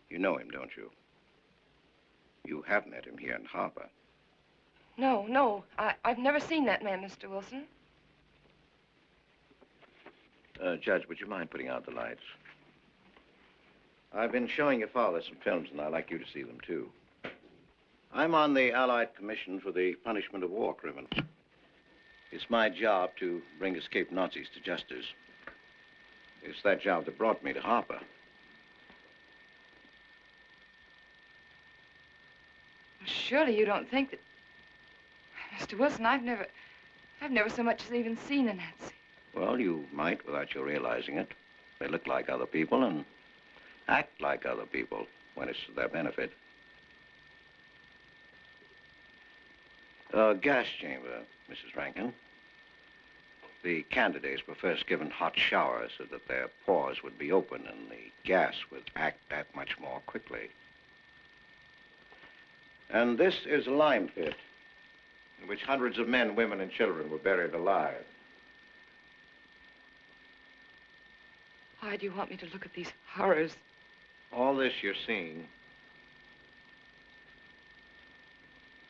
You know him, don't you? You have met him here in Harper. No, I've never seen that man, Mr. Wilson. Judge, would you mind putting out the lights? I've been showing your father some films, and I'd like you to see them, too. I'm on the Allied Commission for the Punishment of War Criminals. It's my job to bring escaped Nazis to justice. It's that job that brought me to Harper. Surely you don't think that... Mr. Wilson, I've never so much as even seen a Nazi. Well, you might without you realizing it. They look like other people and act like other people when it's to their benefit. A gas chamber, Mrs. Rankin. The candidates were first given hot showers so that their pores would be open and the gas would act that much more quickly. And this is a lime pit in which hundreds of men, women, and children were buried alive. Why do you want me to look at these horrors? All this you're seeing,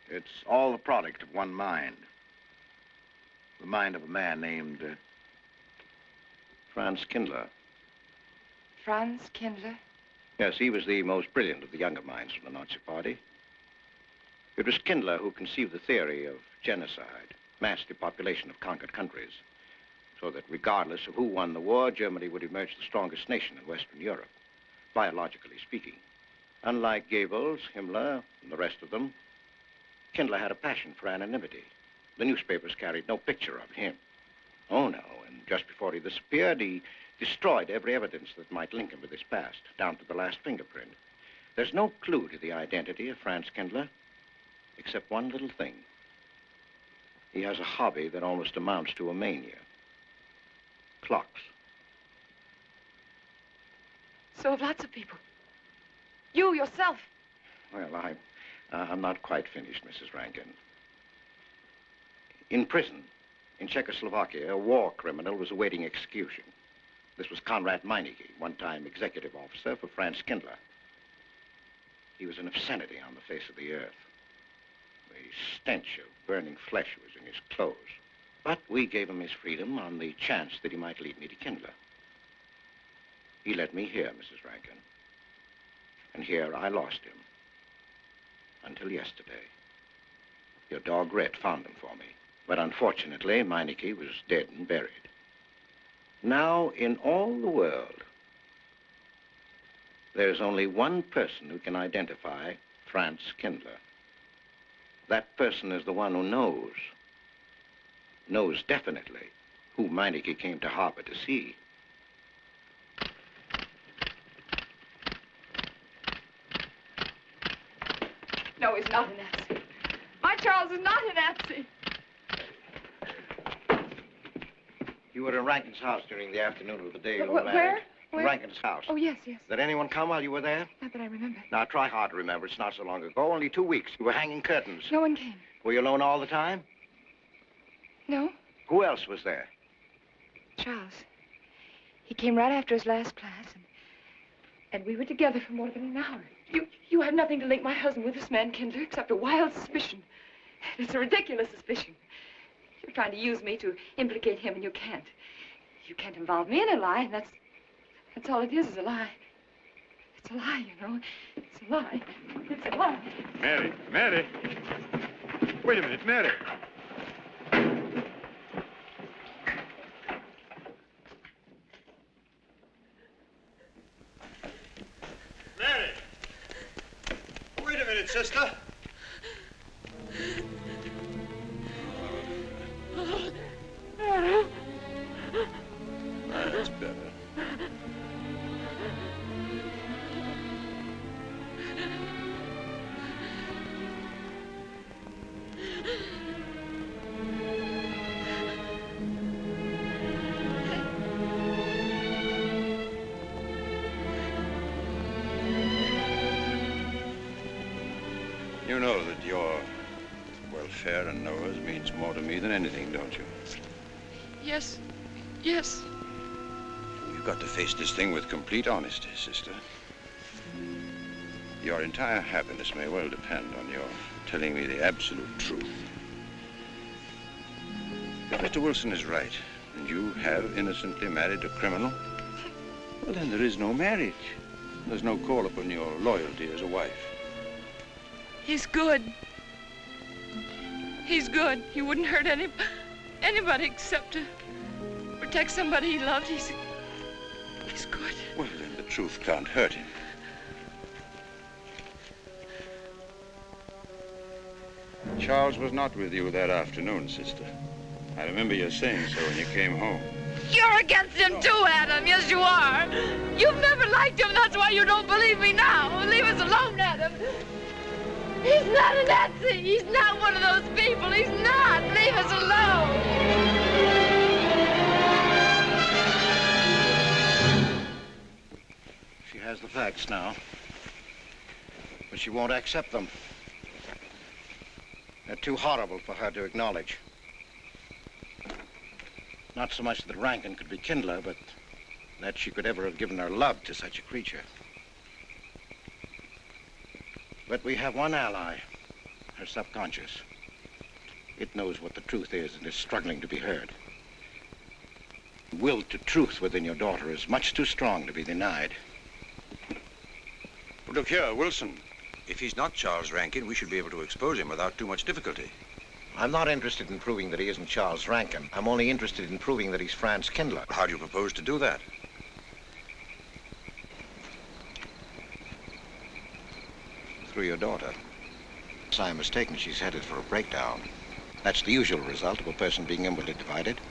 it's all the product of one mind. The mind of a man named Franz Kindler. Franz Kindler? Yes, he was the most brilliant of the younger minds from the Nazi Party. It was Kindler who conceived the theory of genocide, mass depopulation of conquered countries, so that regardless of who won the war, Germany would emerge the strongest nation in Western Europe, biologically speaking. Unlike Goebbels, Himmler, and the rest of them, Kindler had a passion for anonymity. The newspapers carried no picture of him. Oh, no, and just before he disappeared, he destroyed every evidence that might link him with his past, down to the last fingerprint. There's no clue to the identity of Franz Kindler, except one little thing. He has a hobby that almost amounts to a mania. Clocks. So have lots of people. You, yourself. Well, I'm not quite finished, Mrs. Rankin. In prison, in Czechoslovakia, a war criminal was awaiting execution. This was Conrad Meineke, one-time executive officer for Franz Kindler. He was an obscenity on the face of the earth. The stench of burning flesh was in his clothes. But we gave him his freedom on the chance that he might lead me to Kindler. He led me here, Mrs. Rankin. And here I lost him. Until yesterday. Your dog Red found him for me. But unfortunately, Meineke was dead and buried. Now, in all the world, there's only one person who can identify Franz Kindler. That person is the one who knows definitely who Meineke came to harbor to see. No, he's not an Nazi. My Charles is not a Nazi. You were in Rankin's house during the afternoon of the day you were married. Where? Where? Rankin's house. Oh, yes, yes. Did anyone come while you were there? Not that I remember. Now, try hard to remember. It's not so long ago. Only 2 weeks. You were hanging curtains. No one came. Were you alone all the time? No. Who else was there? Charles. He came right after his last class, and we were together for more than an hour. You have nothing to link my husband with this man, Kindler, except a wild suspicion. It's a ridiculous suspicion. You're trying to use me to implicate him, and you can't. You can't involve me in a lie, and that's all it is a lie. It's a lie, you know. It's a lie. It's a lie. Mary, Mary. Wait a minute, Mary. Mary. Wait a minute, sister. That's better. You know that your welfare and Noah's means more to me than anything, don't you? Yes. Yes. You've got to face this thing with complete honesty, sister. Your entire happiness may well depend on your telling me the absolute truth. If Mr. Wilson is right, and you have innocently married a criminal, well, then there is no marriage. There's no call upon your loyalty as a wife. He's good. He's good. He wouldn't hurt anybody except to protect somebody he loved. He's good. Well, then the truth can't hurt him. Charles was not with you that afternoon, sister. I remember you saying so when you came home. You're against him too, Adam. Yes, you are. You've never liked him. That's why you don't believe me now. Leave us alone, Adam. He's not a Nazi. He's not one of those people. He's not. Leave us alone. She has the facts now, but she won't accept them. They're too horrible for her to acknowledge. Not so much that Rankin could be Kindler, but that she could ever have given her love to such a creature. But we have one ally, her subconscious. It knows what the truth is and is struggling to be heard. The will to truth within your daughter is much too strong to be denied. Look here, Wilson. If he's not Charles Rankin, we should be able to expose him without too much difficulty. I'm not interested in proving that he isn't Charles Rankin. I'm only interested in proving that he's Franz Kindler. How do you propose to do that? Through your daughter. If I'm mistaken, she's headed for a breakdown. That's the usual result of a person being inwardly divided.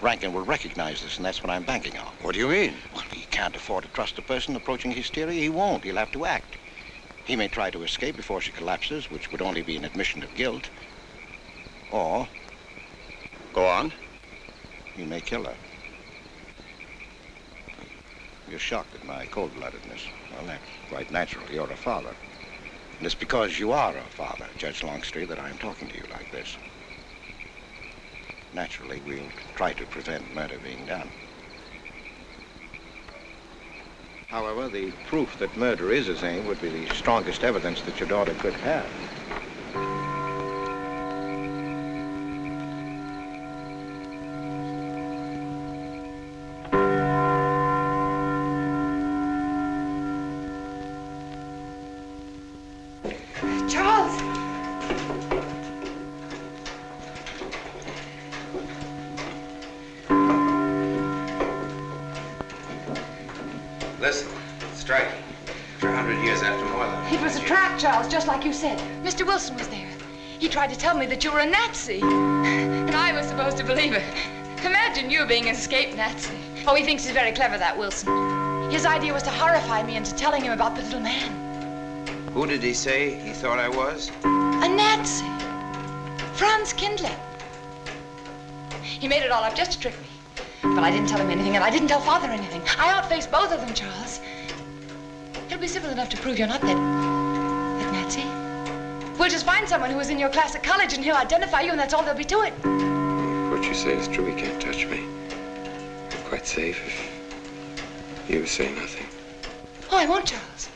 Rankin will recognize this, and that's what I'm banking on. What do you mean? Well, he can't afford to trust a person approaching hysteria. He won't. He'll have to act. He may try to escape before she collapses, which would only be an admission of guilt. Or... Go on. He may kill her. You're shocked at my cold-bloodedness. Well, that's quite natural. You're a father. And it's because you are a father, Judge Longstreet, that I'm talking to you like this. Naturally, we'll try to prevent murder being done. However, the proof that murder is his aim would be the strongest evidence that your daughter could have. Charles! Listen, striking. For 100 years after more than... It was a trap, Charles, just like you said. Mr. Wilson was there. He tried to tell me that you were a Nazi. And I was supposed to believe it. Imagine you being an escaped Nazi. Oh, he thinks he's very clever, that Wilson. His idea was to horrify me into telling him about the little man. Who did he say he thought I was? A Nazi. Franz Kindler. He made it all up just to trick me. But I didn't tell him anything, and I didn't tell Father anything. I outfaced both of them, Charles. He'll be civil enough to prove you're not that Nazi. We'll just find someone who was in your class at college, and he'll identify you, and that's all there'll be to it. If what you say is true, he can't touch me. I'm quite safe if you say nothing. Oh, I won't, Charles.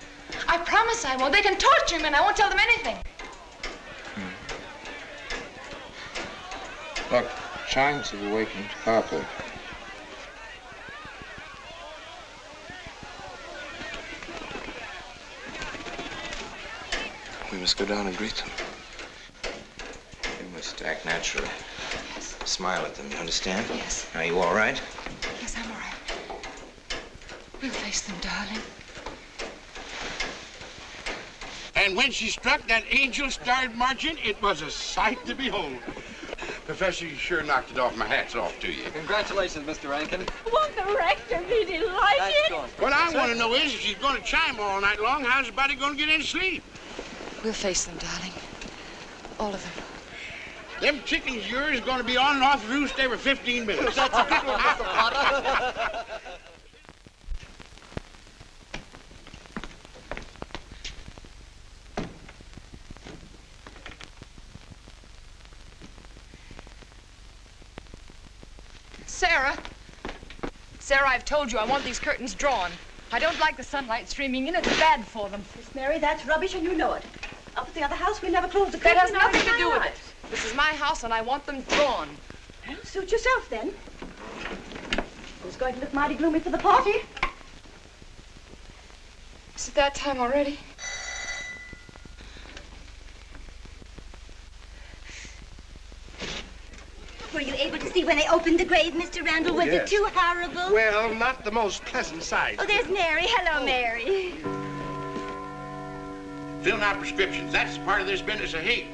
I promise I won't. They can torture him, and I won't tell them anything. Look, chimes have awakened Harper. We must go down and greet them. You must act naturally. Yes. Smile at them, you understand? Yes. Are you all right? Yes, I'm all right. We'll face them, darling. And when she struck that angel-starred marching, it was a sight to behold. Professor, you sure knocked it off. My hat's off to you. Congratulations, Mr. Rankin. Won't the rector be delighted? What I want to know is, if she's going to chime all night long, how's the body going to get any sleep? We'll face them, darling. All of them. Them chickens of yours are going to be on and off the roost every 15 minutes. That's a good one, Mr. Potter. Sarah. Sarah, I've told you I want these curtains drawn. I don't like the sunlight streaming in. It's bad for them. Miss Mary, that's rubbish and you know it. Up at the other house, we never close the curtains. That has nothing to do with it. This is my house and I want them drawn. Well, suit yourself then. It's going to look mighty gloomy for the party. Is it that time already? Were you able to see when they opened the grave, Mr. Randall? Was it too horrible? Well, not the most pleasant sight. Oh, there's Mary. Hello, Mary. Filling out prescriptions, that's part of this business of hate.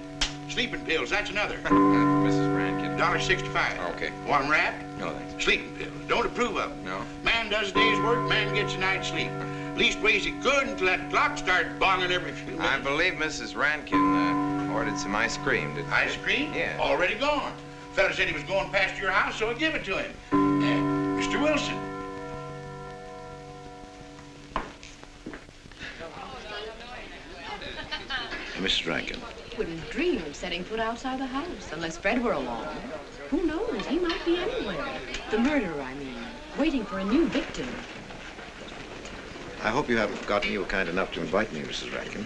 Sleeping pills, that's another. Mrs. Rankin. $1.65. Okay. One wrap? No, thanks. Sleeping pills. Don't approve of them. No. Man does a day's work, man gets a night's sleep. Leastways he could until that clock started bonging every few minutes. I believe Mrs. Rankin ordered some ice cream. Ice cream? Yeah. Already gone. Fella said he was going past your house, so I give it to him. Mr. Wilson. Mrs. Rankin. Wouldn't dream of setting foot outside the house unless Fred were along. Who knows? He might be anywhere. The murderer, I mean, waiting for a new victim. I hope you haven't forgotten you were kind enough to invite me, Mrs. Rankin.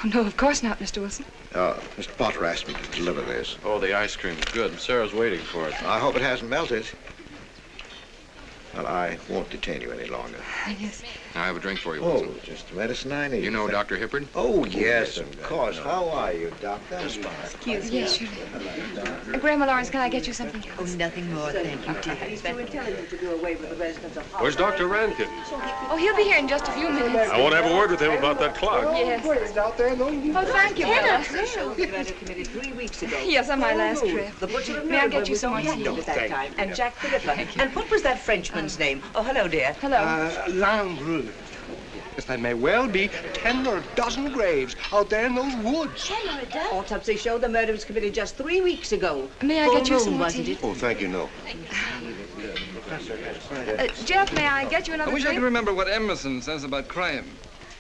Oh, no, of course not, Mr. Wilson. Mr. Potter asked me to deliver this. Oh, the ice cream's good. Sarah's waiting for it. I hope it hasn't melted. Well, I won't detain you any longer. Yes. I have a drink for you, Oh, Wilson. just the medicine I need. You know Dr. Hibbard? Oh, yes, of course. How are you, Doctor? Excuse me. Yes, surely. Grandma Lawrence, can I get you something else? Oh, nothing more, thank you, dear. He's too intelligent to do away with the residents of Where's Dr. Rankin? Oh, he'll be here in just a few minutes. I want to have a word with him about that clock. Yes. Oh, thank you, Bella. Committee 3 weeks ago. Yes, on my last trip. The butcher of May I get Nuremberg you was some on tea? hand at that time. And Jack Philippa. And what was that Frenchman's name? Oh, hello, dear. Hello. Landru. Yes, there may well be 10 or a dozen graves out there in those woods. 10 or a dozen? Autopsy showed the murder was committed just 3 weeks ago. May I Full get you moon, some more wasn't tea? it? Oh, thank you, no. Jeff, may I get you another I wish I drink? could remember what Emerson says about crime.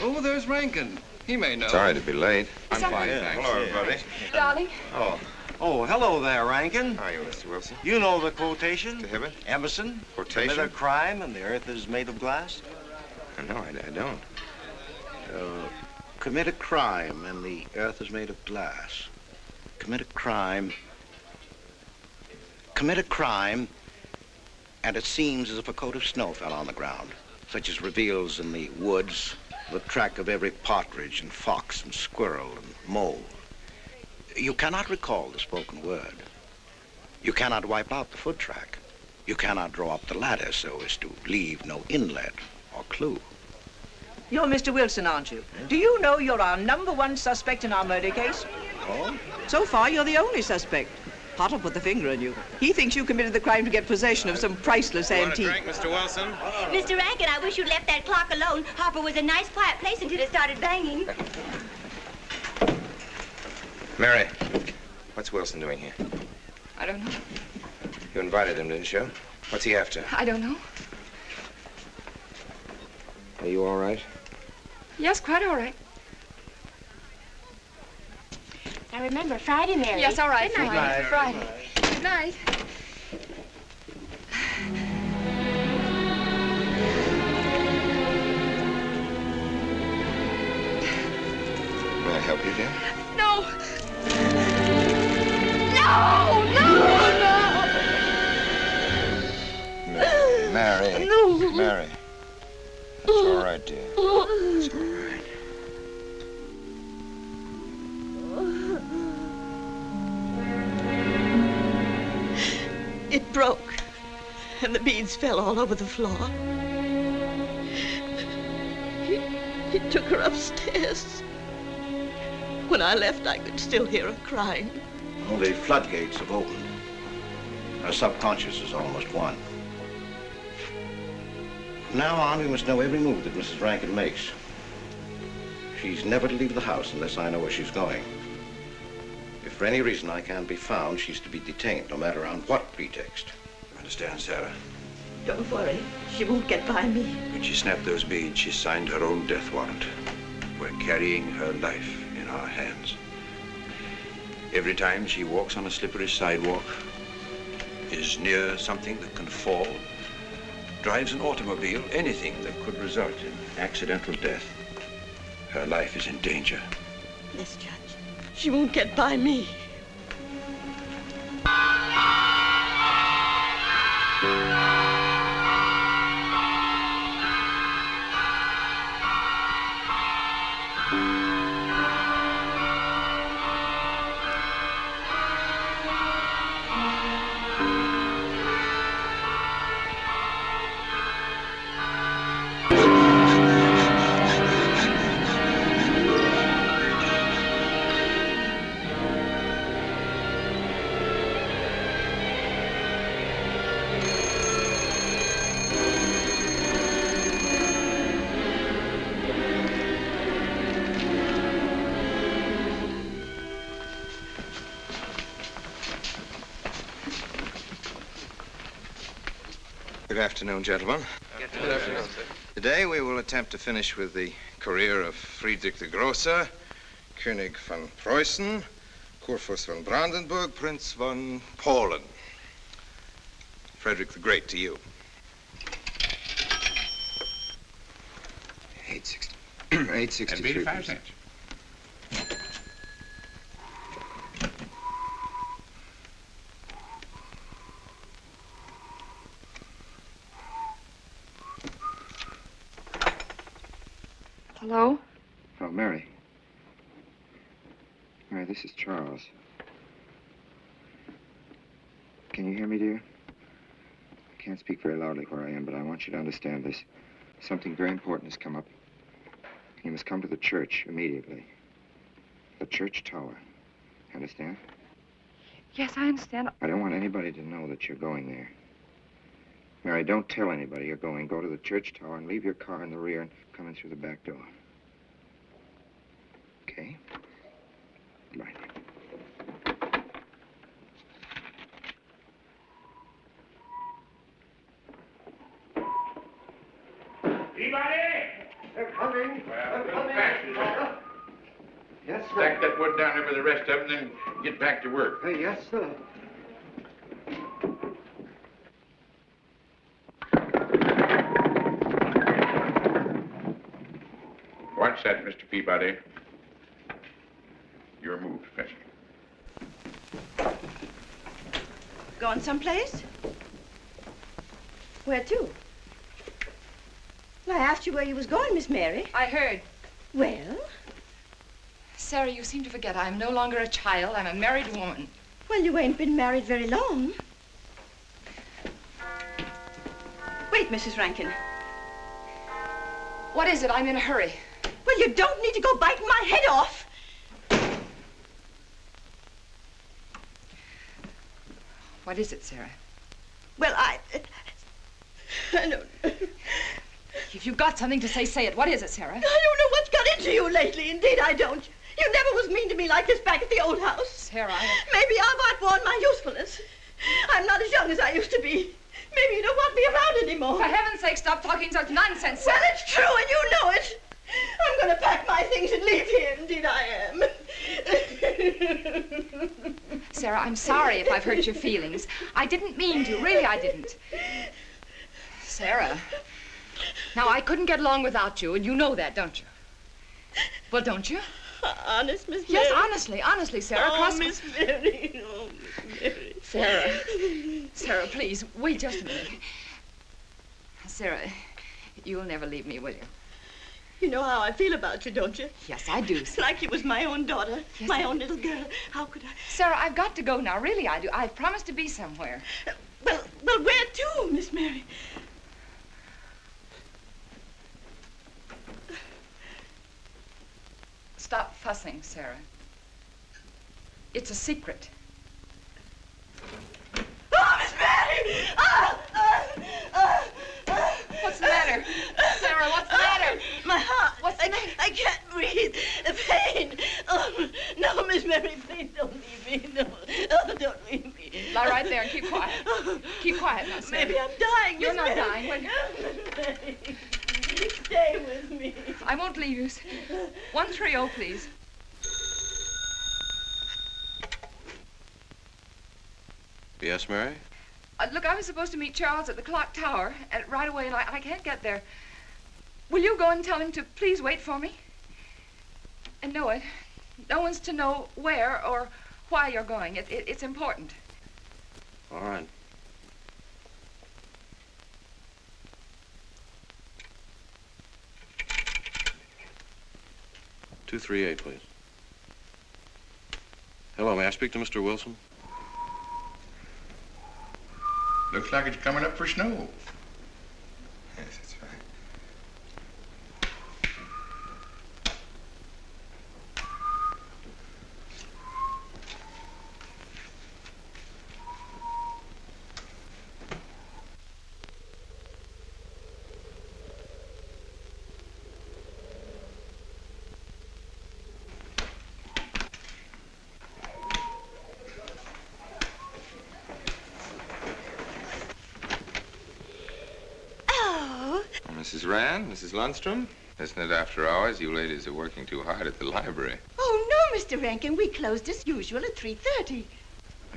Oh, there's Rankin. He may know. Sorry to be late. I'm fine, thanks. Hello, everybody. Darling. Oh, hello there, Rankin. How are you, Mr. Wilson? You know the quotation? To Hibbert? Emerson. Quotation? Commit a crime and the earth is made of glass. No, I don't. Commit a crime and the earth is made of glass. Commit a crime and it seems as if a coat of snow fell on the ground, such as reveals in the woods the track of every partridge and fox and squirrel and mole. You cannot recall the spoken word. You cannot wipe out the foot track. You cannot draw up the ladder so as to leave no inlet or clue. You're Mr. Wilson, aren't you? Do you know you're our #1 suspect in our murder case? Oh? So far, you're the only suspect. Potter put the finger on you. He thinks you committed the crime to get possession of some priceless antique. Want a drink, Mr. Wilson? Mr. Rankin, I wish you'd left that clock alone. Harper was a nice, quiet place until it started banging. Mary, what's Wilson doing here? I don't know. You invited him, didn't you? What's he after? I don't know. Are you all right? Yes, quite all right. Now remember, Friday, Mary. Yes, all right. Good night. Friday. Good night. May I help you, dear? No! No! Mary. No! Mary. It's all right, dear. It's all right. It broke, and the beads fell all over the floor. He took her upstairs. When I left, I could still hear her crying. Well, the floodgates have opened. Her subconscious is almost won. From now on, we must know every move that Mrs. Rankin makes. She's never to leave the house unless I know where she's going. If for any reason I can't be found, she's to be detained, no matter on what pretext. Understand, Sarah? Don't worry, she won't get by me. When she snapped those beads, she signed her own death warrant. We're carrying her life in our hands. Every time she walks on a slippery sidewalk, is near something that can fall, drives an automobile, anything that could result in accidental death, her life is in danger. Yes, Judge. She won't get by me. Good afternoon, gentlemen. Good afternoon, sir. Today we will attempt to finish with the career of Friedrich the Großer, König von Preußen, Kurfürst von Brandenburg, Prince von Polen. Frederick the Great to you. 863. That'd be 85 cents. Hello? Oh, Mary. Mary, this is Charles. Can you hear me, dear? I can't speak very loudly where I am, but I want you to understand this. Something very important has come up. You must come to the church immediately. The church tower. Understand? Yes, I understand. I don't want anybody to know that you're going there. Mary, don't tell anybody you're going. Go to the church tower and leave your car in the rear and come in through the back door. Okay? Right. Anybody? They're coming. Well, a little faster there. Yes, sir. Stack that wood down there with the rest of them, then get back to work. Yes, sir. that, Mr. Peabody. Your move, Professor. Going someplace? Where to? Well, I asked you where you was going, Miss Mary. I heard. Well? Sarah, you seem to forget I'm no longer a child. I'm a married woman. Well, you ain't been married very long. Wait, Mrs. Rankin. What is it? I'm in a hurry. Well, you don't need to go biting my head off. What is it, Sarah? Well, I don't know. If you've got something to say, say it. What is it, Sarah? I don't know what's got into you lately. Indeed, I don't. You never was mean to me like this back at the old house. Sarah, Maybe I've outworn my usefulness. I'm not as young as I used to be. Maybe you don't want me around anymore. For heaven's sake, stop talking such nonsense, Sarah. Well, it's true, and you know it. I'm going to pack my things and leave here. Indeed, I am. Sarah, I'm sorry if I've hurt your feelings. I didn't mean to. Really, I didn't. Sarah. Now, I couldn't get along without you, and you know that, don't you? Well, don't you? Honest, Miss Mary? Yes, honestly, Sarah. Oh, Miss Mary. Oh, Miss Mary. Sarah, please, wait just a minute. Sarah, you'll never leave me, will you? You know how I feel about you, don't you? Yes, I do. It's like you was my own daughter, Yes, my own little girl. How could I? Sarah, I've got to go now. Really, I do. I've promised to be somewhere. Well, where to, Miss Mary? Stop fussing, Sarah. It's a secret. Oh, Miss Mary! What's the matter? Sarah, what's the matter? My heart. What's the matter? I can't breathe. The pain. Oh, no, Miss Mary, please don't leave me. No. Oh, don't leave me. Lie right there and keep quiet. Keep quiet now, Sarah. Maybe I'm dying, You're Miss not Mary. dying. Miss Mary, stay with me. I won't leave you. 130, please. Yes, Mary? Look, I was supposed to meet Charles at the clock tower right away, and I can't get there. Will you go and tell him to please wait for me? And no one's to know where or why you're going. It's important. All right. "238, please. Hello, may I speak to Mr. Wilson? Looks like it's coming up for snow. Yes, that's right. Mrs. Rand, Mrs. Lundstrom, isn't it after hours? You ladies are working too hard at the library. Oh, no, Mr. Rankin. We closed as usual at 3:30.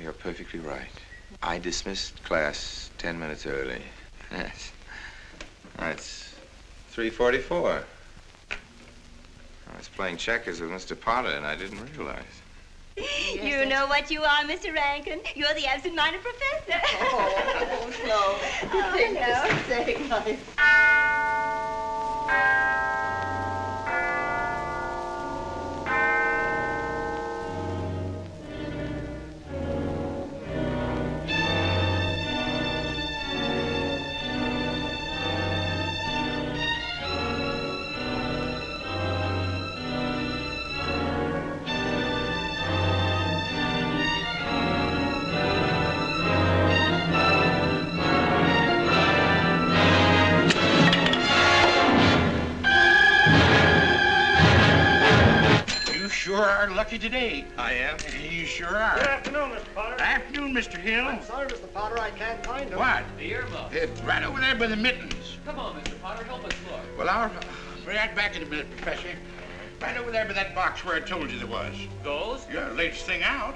You're perfectly right. I dismissed class 10 minutes early. Yes. It's 3:44. I was playing checkers with Mr. Potter, and I didn't realize. You know what you are, Mr. Rankin. You're the absent-minded professor. Oh, no. Oh, no. Say, my... Lucky today. I am. You sure are. Good afternoon, Mr. Potter. Afternoon, Mr. Hill. I'm sorry, Mr. Potter, I can't find him. What? The earmuff. It's right over there by the mittens. Come on, Mr. Potter, help us look. Well, I'll be right back in a minute, Professor. Right over there by that box where I told you there was. Those? Yeah, latest thing out.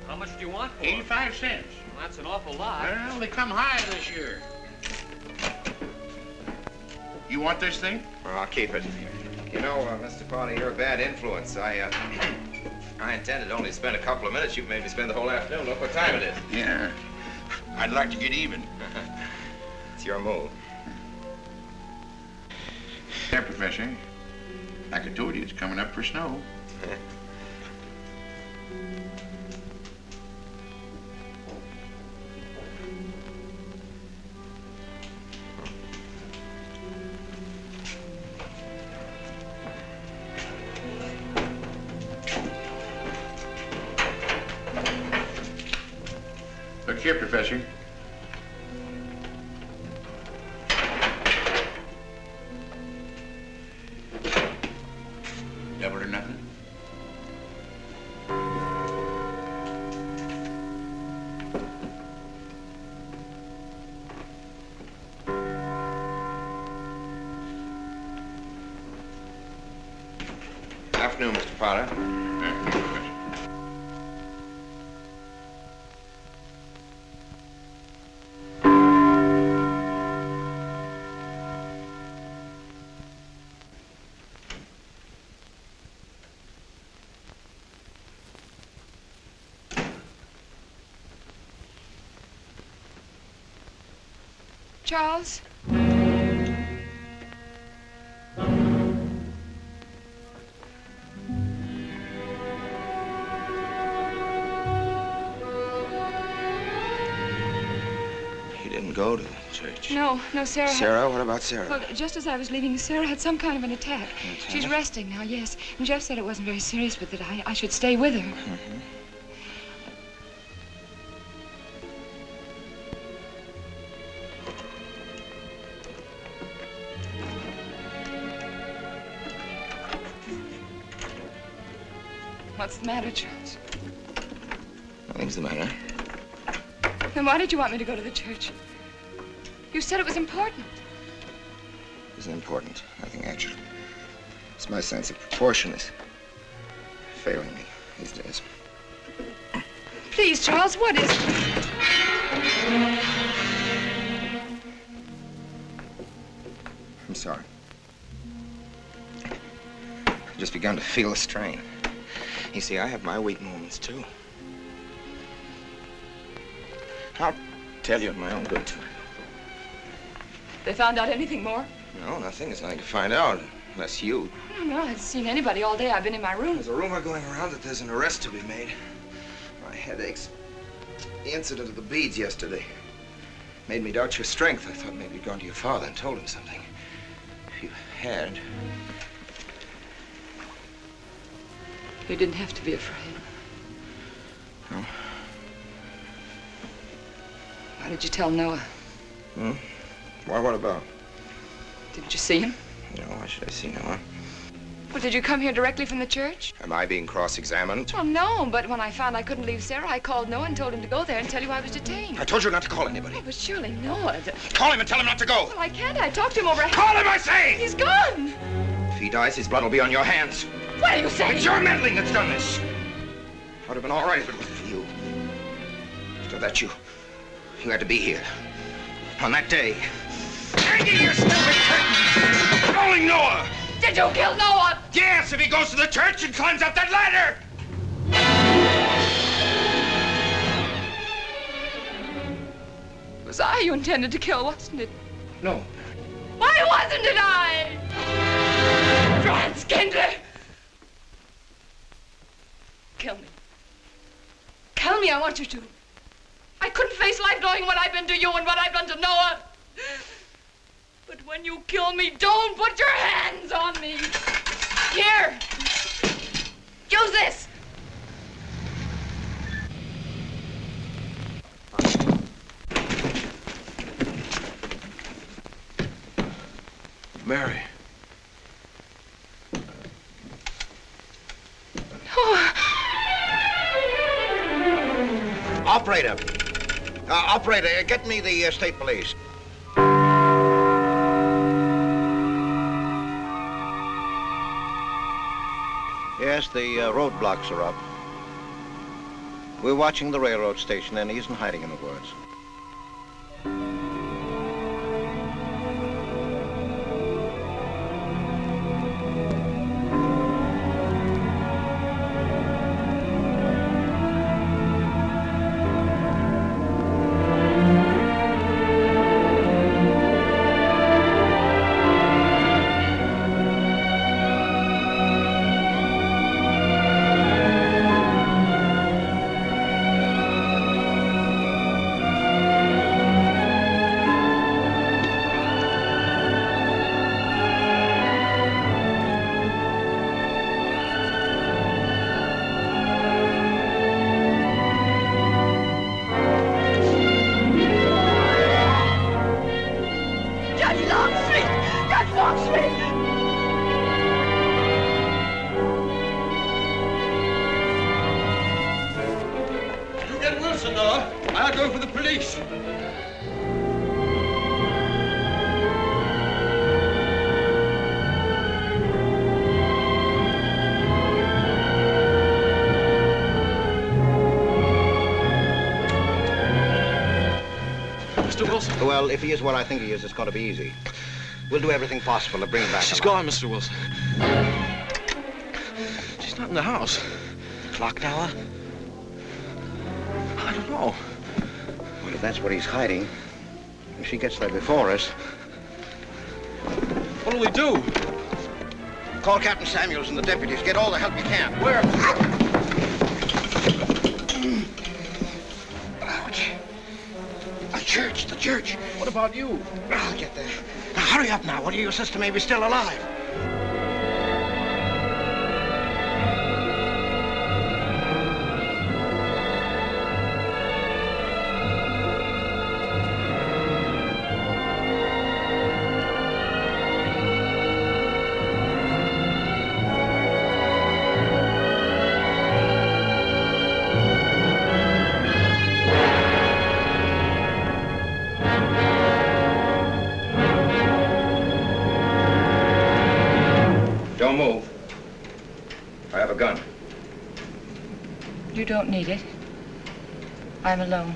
How much do you want for 85 cents. Well, that's an awful lot. Well, they come high this year. You want this thing? Well, I'll keep it. You know, Mr. Potter, you're a bad influence. I intended only to spend a couple of minutes. You've made me spend the whole afternoon. Look what time it is. Yeah. I'd like to get even. It's your move. Yeah, Professor. Like I told you, it's coming up for snow. Look here, Professor. Double or nothing? Afternoon, Mr. Potter. Charles? He didn't go to the church. No, Sarah. Sarah? What about Sarah? Well, just as I was leaving, Sarah had some kind of an attack. She's resting now, yes. And Jeff said it wasn't very serious, but that I should stay with her. Mm-hmm. What's the matter, Charles? Nothing's the matter. Then why did you want me to go to the church? You said it was important. It isn't important. Nothing actually. It's my sense of proportion is failing me these days. Please, Charles, what is it? I'm sorry. I've just begun to feel the strain. You see, I have my weak moments, too. I'll tell you in my own good time. They found out anything more? No, nothing. There's nothing to find out, unless you. No, I haven't seen anybody all day. I've been in my room. There's a rumor going around that there's an arrest to be made. My head aches. The incident of the beads yesterday made me doubt your strength. I thought maybe you'd gone to your father and told him something. If you had... You didn't have to be afraid. No? Why did you tell Noah? Hmm? Why, what about? Didn't you see him? No, why should I see Noah? Well, did you come here directly from the church? Am I being cross-examined? Well, no, but when I found I couldn't leave Sarah, I called Noah and told him to go there and tell you I was detained. I told you not to call anybody. Oh, but surely Noah... Call him and tell him not to go. Well, I can't. I talked to him over... Call him, I say! He's gone! If he dies, his blood will be on your hands. What are you saying? It's your meddling that's done this. I would have been all right if it wasn't for you. So that you had to be here. On that day. Hanging your stupid curtain! Calling Noah! Did you kill Noah? Yes, if he goes to the church and climbs up that ladder! It was I you intended to kill, wasn't it? No. Why wasn't it I? Franz Kindler! Kill me. Kill me, I want you to. I couldn't face life knowing what I've been to you and what I've done to Noah. But when you kill me, don't put your hands on me. Here. Use this. Mary. Oh. Operator. Operator, get me the state police. Yes, the roadblocks are up. We're watching the railroad station, and he isn't hiding in the woods. Mr. Noir. I'll go for the police. Mr. Wilson? Well, if he is what I think he is, it's going to be easy. We'll do everything possible to bring him back. She's gone, Mr. Wilson. She's not in the house. Clock tower? I don't know. Well, if that's what he's hiding, if she gets there before us... What'll we do? Call Captain Samuels and the deputies. Get all the help you can. Where? The church. What about you? I'll get there. Now, hurry up now. What are your sister maybe still alive? Don't move. I have a gun. You don't need it. I'm alone.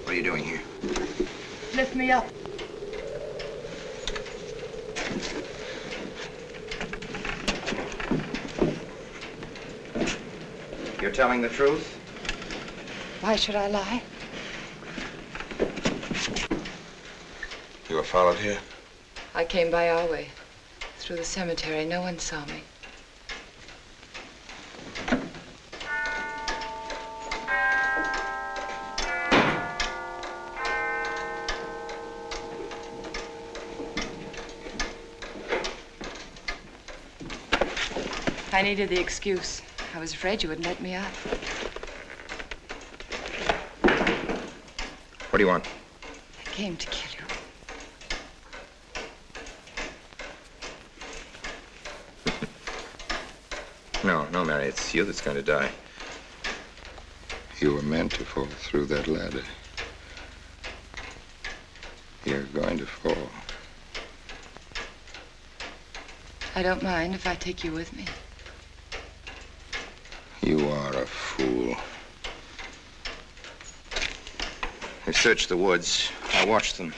What are you doing here? Lift me up. You're telling the truth? Why should I lie? You were followed here? I came by our way. Through the cemetery. No one saw me. I needed the excuse. I was afraid you wouldn't let me out. What do you want? I came to kill you. No, Mary, it's you that's going to die. You were meant to fall through that ladder. You're going to fall. I don't mind if I take you with me. You are a fool. They searched the woods. I watched them.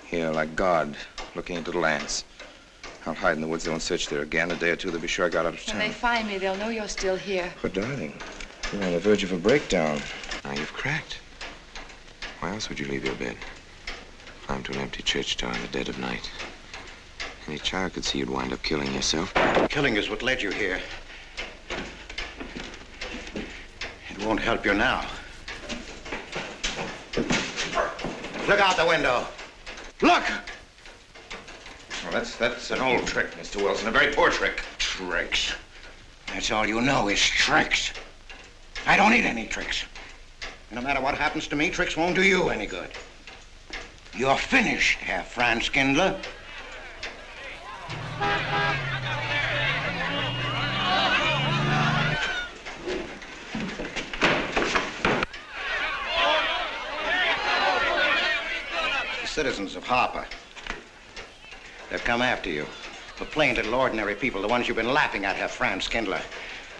Here, like God, looking into the lands. I'll hide in the woods. They won't search there again. A day or two, they'll be sure I got out of town. When they find me, they'll know you're still here. But, darling, you're on the verge of a breakdown. Now you've cracked. Why else would you leave your bed? Climb to an empty church tower in the dead of night. Any child could see you'd wind up killing yourself. Killing is what led you here. It won't help you now. Look out the window. Look! Well, that's an old trick, Mr. Wilson. A very poor trick. Tricks. That's all you know is tricks. I don't need any tricks. No matter what happens to me, tricks won't do you any good. You're finished, Herr Franz Kindler. The citizens of Harper. They've come after you. The plain little ordinary people, the ones you've been laughing at, Herr Franz Kindler.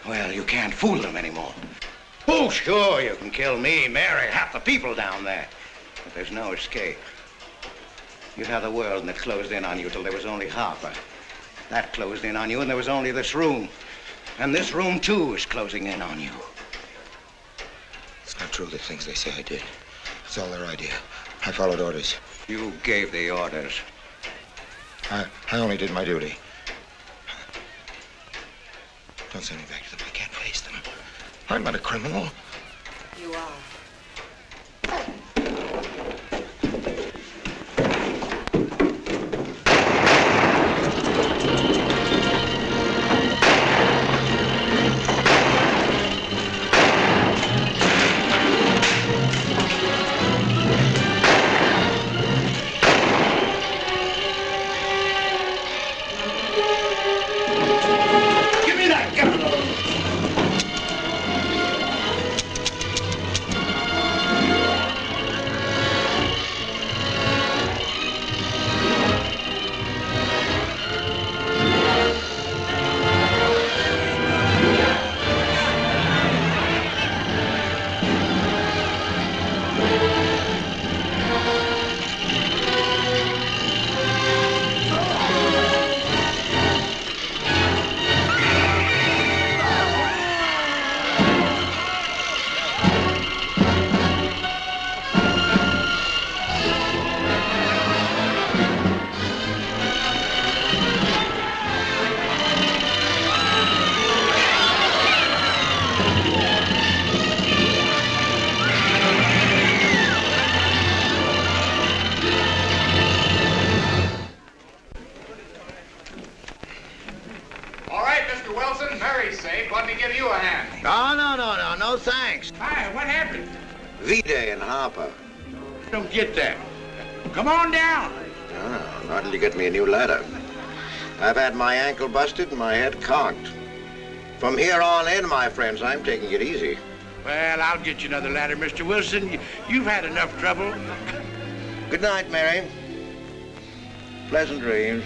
Well, you can't fool them anymore. Oh, sure, you can kill me, Mary, half the people down there. But there's no escape. You'd have the world and it closed in on you till there was only Harper. That closed in on you and there was only this room. And this room, too, is closing in on you. It's not true, the things they say I did. It's all their idea. I followed orders. You gave the orders. I only did my duty. Don't send me back to them. I can't face them. I'm not a criminal. You are. Give me that gun! All right, Mr. Wilson, Mary's safe. Let me give you a hand. Oh, no, thanks. Hi, what happened? V-Day in Harper. Don't get that. Come on down. Oh, not till you get me a new ladder. I've had my ankle busted and my head conked. From here on in, my friends, I'm taking it easy. Well, I'll get you another ladder, Mr. Wilson. You've had enough trouble. Good night, Mary. Pleasant dreams.